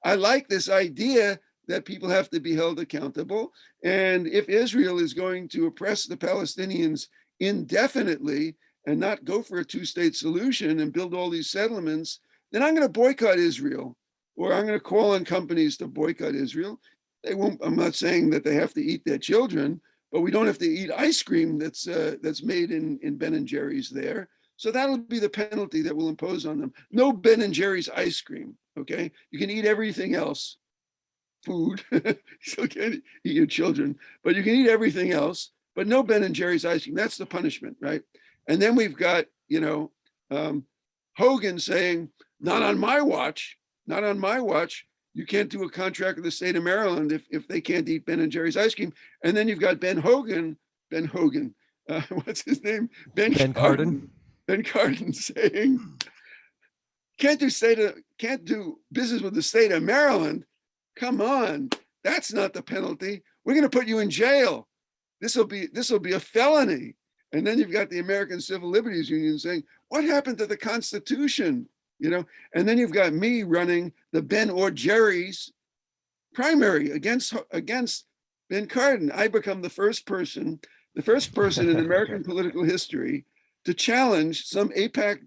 I like this idea that people have to be held accountable. And if Israel is going to oppress the Palestinians indefinitely and not go for a two-state solution and build all these settlements, then I'm going to boycott Israel, or I'm going to call on companies to boycott Israel. They won't. I'm not saying that they have to eat their children, but we don't have to eat ice cream that's made in Ben and Jerry's there. So that'll be the penalty that we'll impose on them. No Ben and Jerry's ice cream. Okay, you can eat everything else, food. You still can't eat your children, but you can eat everything else. But no Ben and Jerry's ice cream. That's the punishment, right? And then we've got Hogan saying, "Not on my watch. Not on my watch. You can't do a contract with the state of Maryland if they can't eat Ben and Jerry's ice cream." And then you've got Ben Hogan, what's his name? Ben Cardin. Ben Cardin saying, can't do business with the state of Maryland. Come on, that's not the penalty. We're going to put you in jail. This will be a felony. And then you've got the American Civil Liberties Union saying, what happened to the Constitution? And then you've got me running the Ben or Jerry's primary against Ben Cardin. I become the first person in American political history to challenge some AIPAC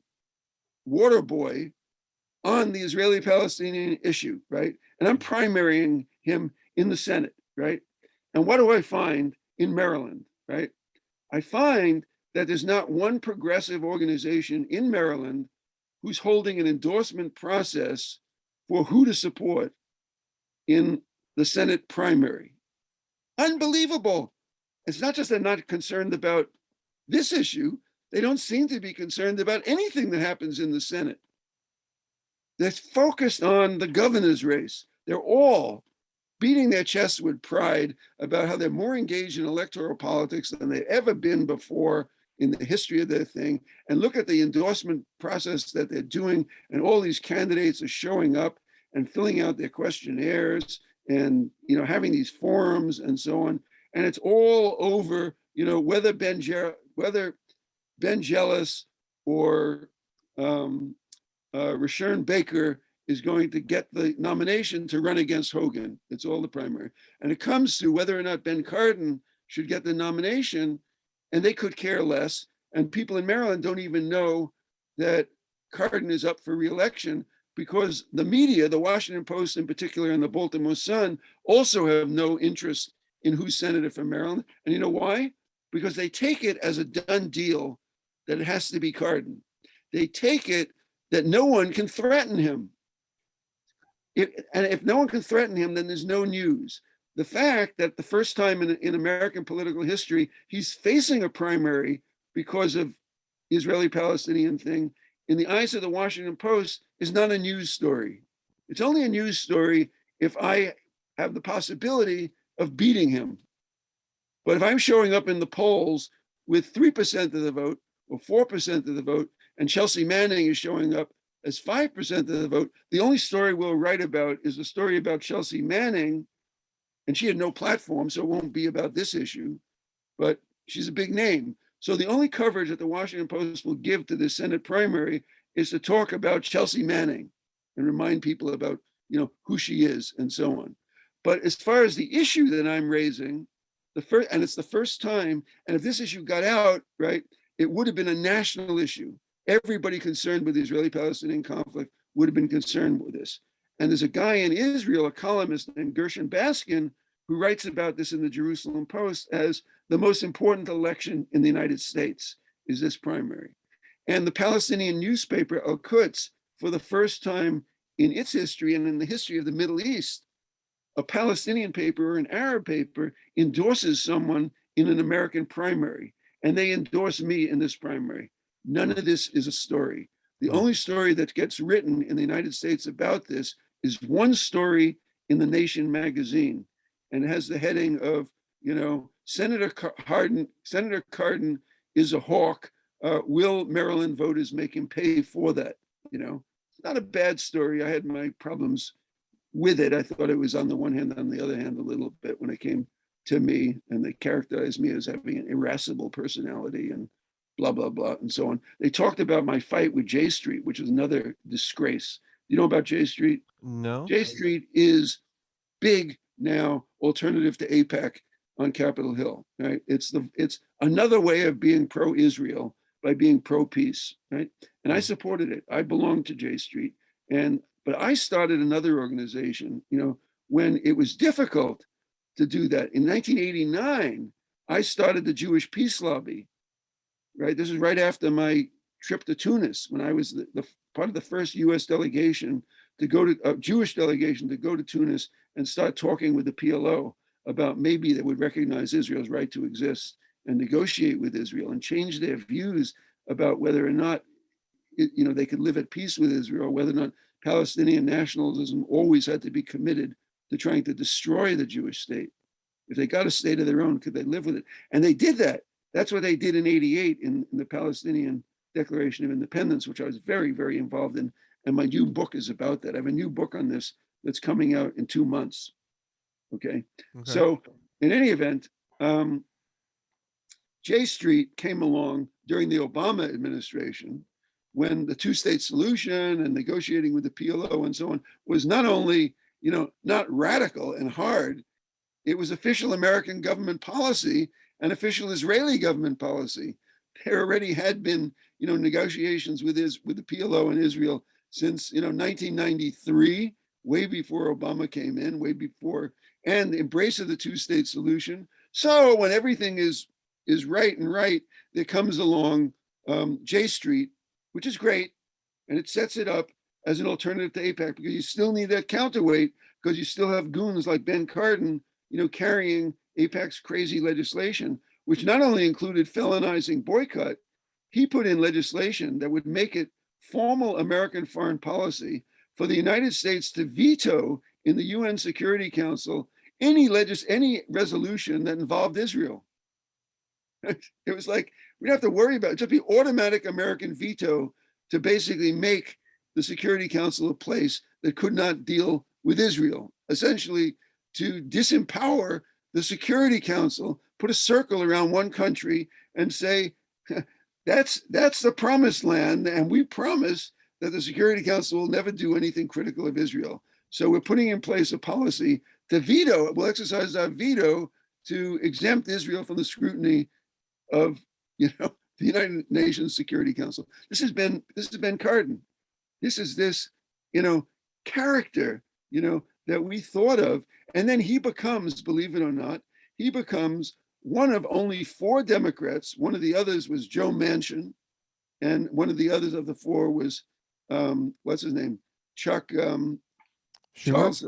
water boy on the Israeli-Palestinian issue, right? And I'm primarying him in the Senate, right? And what do I find in Maryland, right? I find that there's not one progressive organization in Maryland who's holding an endorsement process for who to support in the Senate primary. Unbelievable. It's not just they're not concerned about this issue, they don't seem to be concerned about anything that happens in the Senate. They're focused on the governor's race. They're all beating their chests with pride about how they're more engaged in electoral politics than they've ever been before in the history of their thing. And look at the endorsement process that they're doing. And all these candidates are showing up and filling out their questionnaires and, having these forums and so on. And it's all over, whether Ben Jealous or Rashern Baker is going to get the nomination to run against Hogan. It's all the primary. And it comes to whether or not Ben Cardin should get the nomination, and they could care less. And people in Maryland don't even know that Cardin is up for re-election because the media, the Washington Post in particular, and the Baltimore Sun also have no interest in who's senator from Maryland. And you know why? because they take it as a done deal that it has to be Cardin. They take it that no one can threaten him. And if no one can threaten him, then there's no news. The fact that the first time in American political history, he's facing a primary because of Israeli-Palestinian thing, in the eyes of the Washington Post, is not a news story. It's only a news story if I have the possibility of beating him. But if I'm showing up in the polls with 3% of the vote or 4% of the vote, and Chelsea Manning is showing up as 5% of the vote, the only story we'll write about is the story about Chelsea Manning, and she had no platform, so it won't be about this issue, but she's a big name. So the only coverage that the Washington Post will give to the Senate primary is to talk about Chelsea Manning and remind people about, who she is and so on. But as far as the issue that I'm raising, it's the first time, and if this issue got out, right, it would have been a national issue. Everybody concerned with the Israeli-Palestinian conflict would have been concerned with this. And there's a guy in Israel, a columnist named Gershon Baskin, who writes about this in the Jerusalem Post as the most important election in the United States is this primary. And the Palestinian newspaper, Al-Quds, for the first time in its history and in the history of the Middle East, a Palestinian paper or an Arab paper endorses someone in an American primary, and they endorse me in this primary. None of this is a story. The only story that gets written in the United States about this is one story in The Nation magazine, and it has the heading of, Senator Cardin is a hawk. Will Maryland voters make him pay for that? It's not a bad story. I had my problems with it. I thought it was on the one hand, on the other hand, a little bit when it came to me, and they characterized me as having an irascible personality and blah, blah, blah, and so on. They talked about my fight with J Street, which is another disgrace. You know about J Street? No. J Street is big now, alternative to Apec on Capitol Hill, right? It's another way of being pro-Israel by being pro-peace, right? And I supported it. I belonged to J Street. But I started another organization, when it was difficult to do that. In 1989, I started the Jewish Peace Lobby, right? This is right after my trip to Tunis, when I was the part of the first US delegation to go to, a Jewish delegation to go to Tunis and start talking with the PLO about maybe they would recognize Israel's right to exist and negotiate with Israel and change their views about whether or not, they could live at peace with Israel, whether or not Palestinian nationalism always had to be committed to trying to destroy the Jewish state. If they got a state of their own, could they live with it? And they did that. That's what they did in '88 in the Palestinian Declaration of Independence, which I was very, very involved in. And my new book is about that. I have a new book on this that's coming out in 2 months. Okay. So in any event, J Street came along during the Obama administration, when the two-state solution and negotiating with the PLO and so on was not only, not radical and hard, it was official American government policy and official Israeli government policy. There already had been, negotiations with the PLO and Israel since, 1993, way before Obama came in, way before, and the embrace of the two-state solution. So when everything is right and right, there comes along J Street, which is great, and it sets it up as an alternative to AIPAC, because you still need that counterweight, because you still have goons like Ben Cardin, carrying AIPAC's crazy legislation, which not only included felonizing boycott, he put in legislation that would make it formal American foreign policy for the United States to veto in the UN Security Council any resolution that involved Israel. It was like, we don't have to worry about it. Just be automatic American veto to basically make the Security Council a place that could not deal with Israel, essentially to disempower the Security Council, put a circle around one country and say, that's the promised land, and we promise that the Security Council will never do anything critical of Israel. So we're putting in place a policy to veto, we'll exercise our veto to exempt Israel from the scrutiny of, the United Nations Security Council. This has been Cardin. This is this, character, that we thought of. And then he becomes, believe it or not, he becomes one of only 4 Democrats. One of the others was Joe Manchin, and one of the others of the 4 was what's his name? Chuck Schumer. Charles.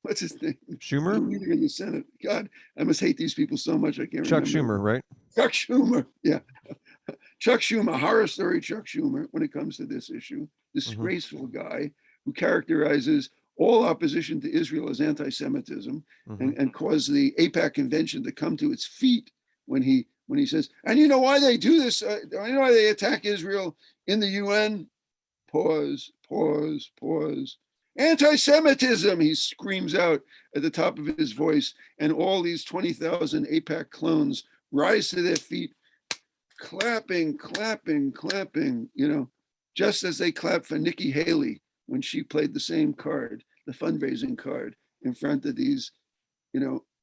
What's his name? The Schumer. leader in the Senate. God, I must hate these people so much I can't Chuck remember. Schumer, right? Chuck Schumer. Yeah. Chuck Schumer, horror story Chuck Schumer, when it comes to this issue, disgraceful guy who characterizes all opposition to Israel as anti-Semitism, and caused the APAC convention to come to its feet when he says, and you know why they do this? You know why they attack Israel in the UN? Pause, pause, pause. Anti-Semitism, he screams out at the top of his voice, and all these 20,000 APAC clones rise to their feet, clapping, clapping, clapping, just as they clapped for Nikki Haley when she played the same card, the fundraising card, in front of these,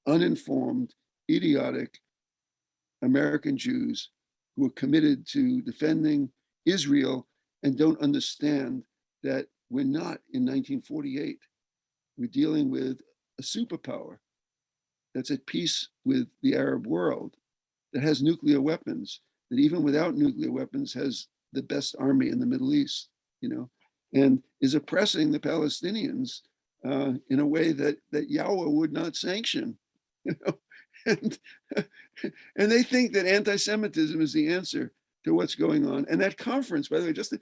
uninformed, idiotic American Jews who are committed to defending Israel and don't understand that we're not in 1948. We're dealing with a superpower that's at peace with the Arab world, that has nuclear weapons, that even without nuclear weapons has the best army in the Middle East, and is oppressing the Palestinians in a way that Yahweh would not sanction, and and they think that anti-Semitism is the answer to what's going on. And that conference, by the way, just to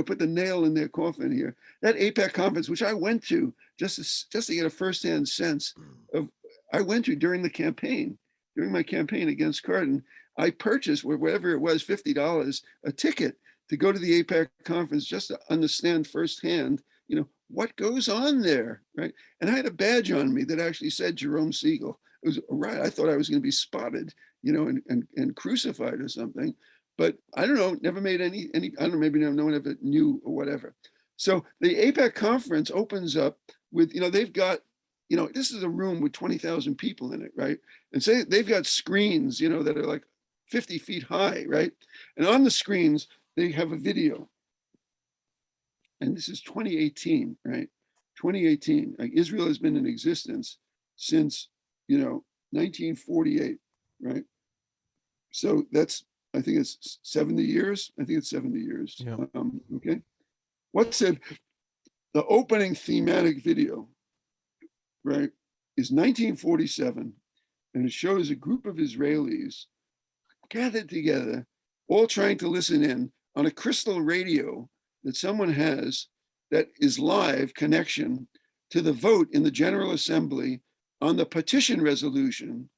put the nail in their coffin here, that APEC conference, which I went to just to get a firsthand sense of, I went to during my campaign against Cardin. I purchased, whatever it was, $50, a ticket to go to the APEC conference just to understand firsthand, what goes on there, right? And I had a badge on me that actually said Jerome Segal. It was right. I thought I was going to be spotted, and crucified or something. But I don't know, never made any, I don't know, maybe no one ever knew or whatever. So the APEC conference opens up with, they've got, this is a room with 20,000 people in it, right? And say they've got screens, that are like 50 feet high, right? And on the screens, they have a video. And this is 2018, right? 2018. Like, Israel has been in existence since, 1948, right? So that's, I think it's 70 years. I think it's 70 years. Yeah. Okay. What's it? The opening thematic video, right, is 1947. And it shows a group of Israelis gathered together, all trying to listen in on a crystal radio that someone has that is live connection to the vote in the General Assembly on the petition resolution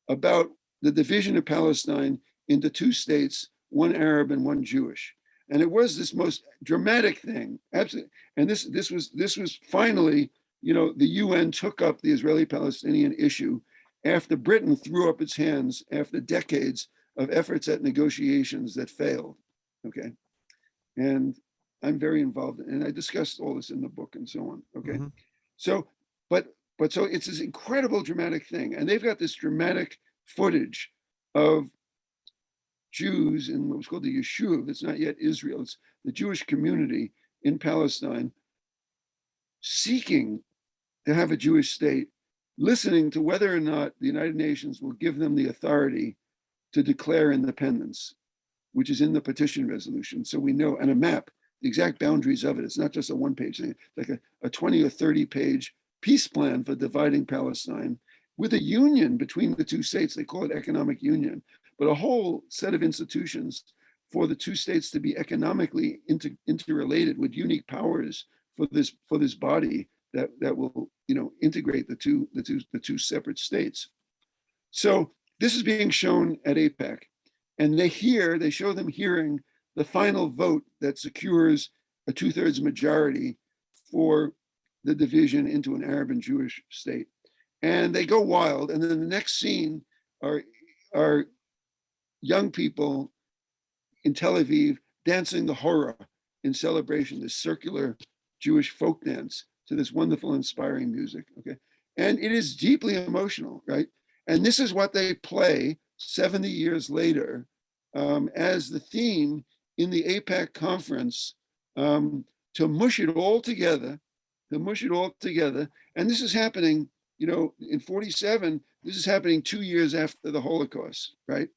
about the division of Palestine into 2 states, one Arab and one Jewish. And it was this most dramatic thing. Absolutely. And this was finally, the UN took up the Israeli-Palestinian issue after Britain threw up its hands after decades of efforts at negotiations that failed. Okay. And I'm very involved, and I discussed all this in the book and so on. Okay. So, but so it's this incredible dramatic thing. And they've got this dramatic footage of Jews in what was called the Yeshua, that's not yet Israel, it's the Jewish community in Palestine, seeking to have a Jewish state, listening to whether or not the United Nations will give them the authority to declare independence, which is in the petition resolution. So we know, and a map, the exact boundaries of it. It's not just a one-page thing, like a 20 or 30-page peace plan for dividing Palestine with a union between the 2 states. They call it economic union, but a whole set of institutions for the 2 states to be economically interrelated with unique powers for this body that will integrate the two separate states. So this is being shown at APEC, and they show them hearing the final vote that secures a 2/3 majority for the division into an Arab and Jewish state. And they go wild. And then the next scene are young people in Tel Aviv dancing the hora in celebration, this circular Jewish folk dance to this wonderful, inspiring music. Okay. And it is deeply emotional, right? And this is what they play 70 years later as the theme in the APEC conference, to mush it all together. And this is happening, in 47, This is happening 2 years after the Holocaust, right?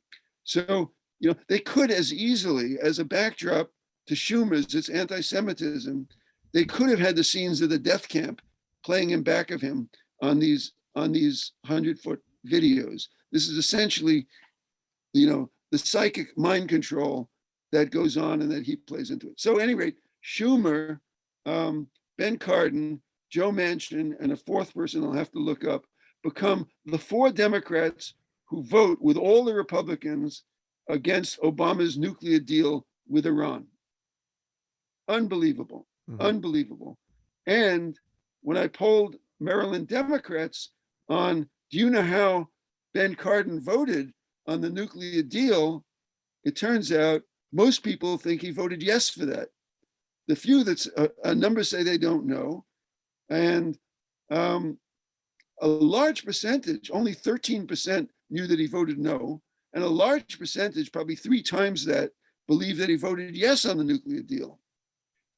So, they could as easily as a backdrop to Schumer's, its anti-Semitism, they could have had the scenes of the death camp playing in back of him on these 100-foot videos. This is essentially, the psychic mind control that goes on and that he plays into it. So at any rate, Schumer, Ben Cardin, Joe Manchin, and a fourth person I'll have to look up, become the 4 Democrats who vote with all the Republicans against Obama's nuclear deal with Iran. Unbelievable, unbelievable. And when I polled Maryland Democrats on, do you know how Ben Cardin voted on the nuclear deal? It turns out most people think he voted yes for that. The few that's a number say they don't know. And a large percentage, only 13% knew that he voted no. And a large percentage, probably 3 times that, believe that he voted yes on the nuclear deal.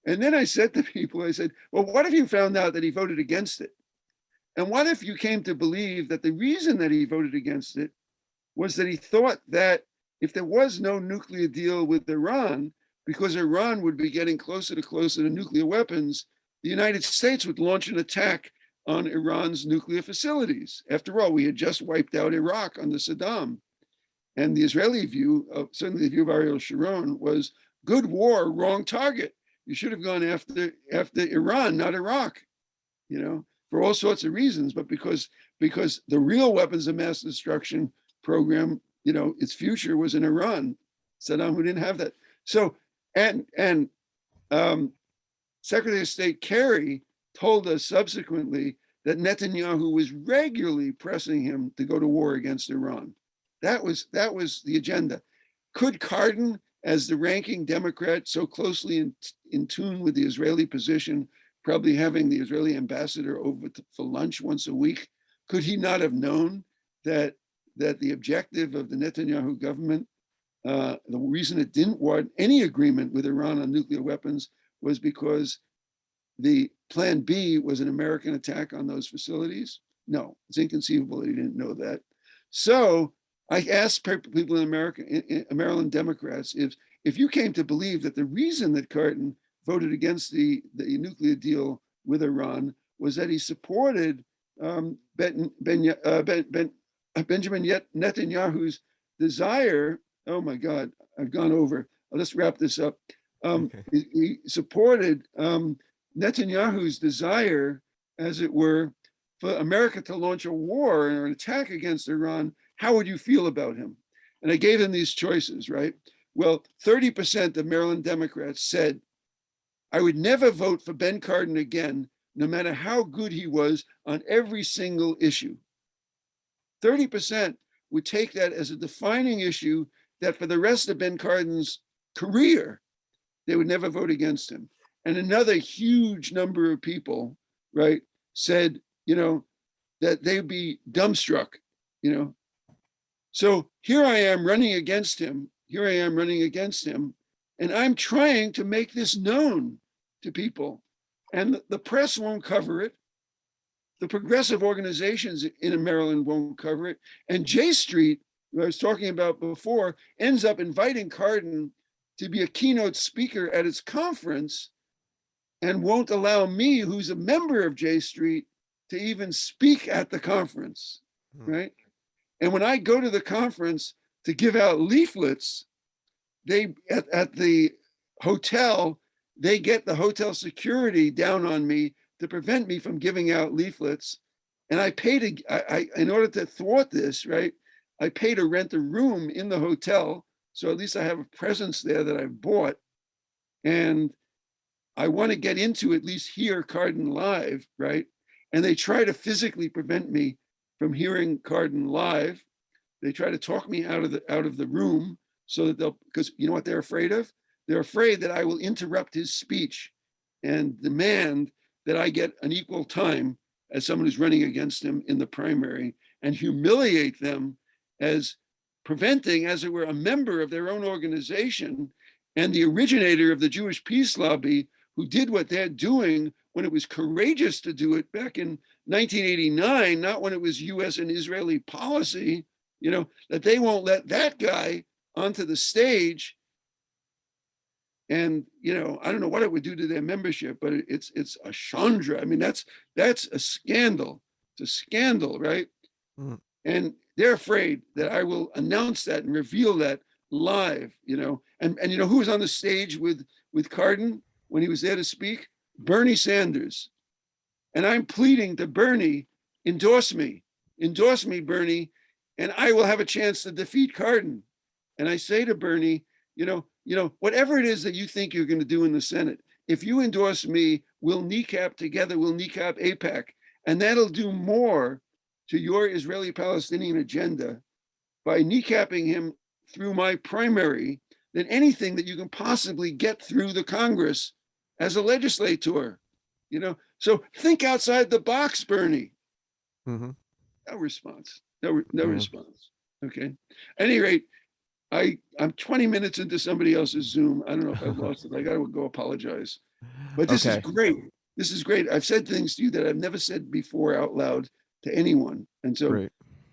And then I said to people, I said, well, what if you found out that he voted against it? And what if you came to believe that the reason that he voted against it was that he thought that if there was no nuclear deal with Iran, because Iran would be getting closer to nuclear weapons, the United States would launch an attack on Iran's nuclear facilities. After all, we had just wiped out Iraq under Saddam. And the Israeli view, certainly the view of Ariel Sharon, was good war, wrong target. You should have gone after Iran, not Iraq, for all sorts of reasons, but because the real weapons of mass destruction program, its future was in Iran. Saddam, who didn't have that. So, and Secretary of State Kerry told us subsequently that Netanyahu was regularly pressing him to go to war against Iran. That was the agenda. Could Cardin, as the ranking Democrat, so closely in tune with the Israeli position, probably having the Israeli ambassador over for lunch once a week, could he not have known that the objective of the Netanyahu government, the reason it didn't want any agreement with Iran on nuclear weapons, was because the plan B was an American attack on those facilities? No, it's inconceivable that he didn't know that. So I asked people in America, in Maryland Democrats, if you came to believe that the reason that Cardin voted against the nuclear deal with Iran was that he supported Benjamin Netanyahu's desire. Oh my God, I've gone over. Let's wrap this up. Okay. He supported Netanyahu's desire, as it were, for America to launch a war or an attack against Iran. How would you feel about him? And I gave them these choices, right? Well, 30% of Maryland Democrats said, I would never vote for Ben Cardin again, no matter how good he was on every single issue. 30% would take that as a defining issue that for the rest of Ben Cardin's career, they would never vote against him. And another huge number of people, right, said, that they'd be dumbstruck, So here I am running against him. And I'm trying to make this known to people. And the press won't cover it. The progressive organizations in Maryland won't cover it. And J Street, who I was talking about before, ends up inviting Cardin to be a keynote speaker at its conference and won't allow me, who's a member of J Street, to even speak at the conference, right? And when I go to the conference to give out leaflets, they at the hotel, they get the hotel security down on me to prevent me from giving out leaflets. And I paid in order to thwart this, right? I pay to rent a room in the hotel, so at least I have a presence there that I've bought. And I want to get into at least hear Cardin live, right? And they try to physically prevent me from hearing Cardin live. They try to talk me out of the room so that because you know what they're afraid of? They're afraid that I will interrupt his speech and demand that I get an equal time as someone who's running against him in the primary and humiliate them as preventing, as it were, a member of their own organization and the originator of the Jewish peace lobby who did what they're doing when it was courageous to do it back in 1989, not when it was US and Israeli policy, that they won't let that guy onto the stage. And, I don't know what it would do to their membership, but it's a chandra. I mean, that's a scandal. It's a scandal, right? Mm. And they're afraid that I will announce that and reveal that live, and who was on the stage with Cardin when he was there to speak? Bernie Sanders. And I'm pleading to Bernie, endorse me, Bernie, and I will have a chance to defeat Cardin. And I say to Bernie, whatever it is that you think you're going to do in the Senate, if you endorse me, we'll kneecap together, we'll kneecap AIPAC, and that'll do more to your Israeli-Palestinian agenda by kneecapping him through my primary than anything that you can possibly get through the Congress as a legislator. So think outside the box, Bernie. Mm-hmm. No response. No response. Okay. At any rate, I'm 20 minutes into somebody else's Zoom. I don't know if I've lost it. I got to go apologize. But this is great. This is great. I've said things to you that I've never said before out loud to anyone. And so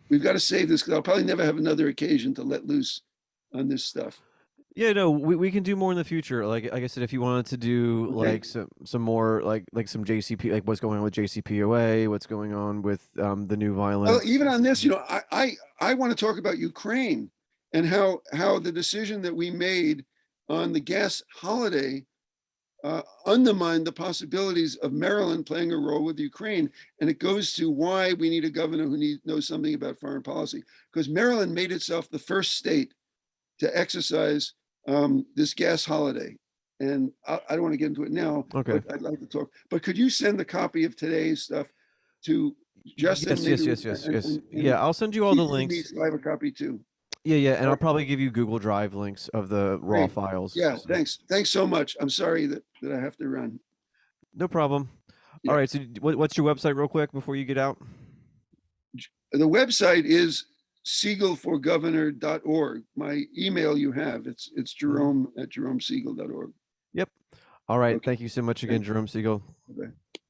we've got to save this because I'll probably never have another occasion to let loose on this stuff. Yeah, no, we can do more in the future. Like I said, if you wanted to do like some more like some JCP, like what's going on with JCPOA, what's going on with the new violence. Well, even on this, I want to talk about Ukraine and how the decision that we made on the gas holiday undermined the possibilities of Maryland playing a role with Ukraine. And it goes to why we need a governor who knows something about foreign policy, because Maryland made itself the first state to exercise this gas holiday. And I don't want to get into it now, but I'd like to talk. But could you send the copy of today's stuff to Justin? Yes. Yeah, I'll send you all the links. I have a copy too. Yeah, and I'll probably give you Google Drive links of the raw files. Yeah, thanks so much. I'm sorry that I have to run. No problem. Yeah. All right, so what's your website real quick before you get out? The website is segalforgovernor.org. My email you have, it's Jerome at jeromesegal.org. Yep. All right. Okay. Thank you so much again, Jerome Segal. Okay.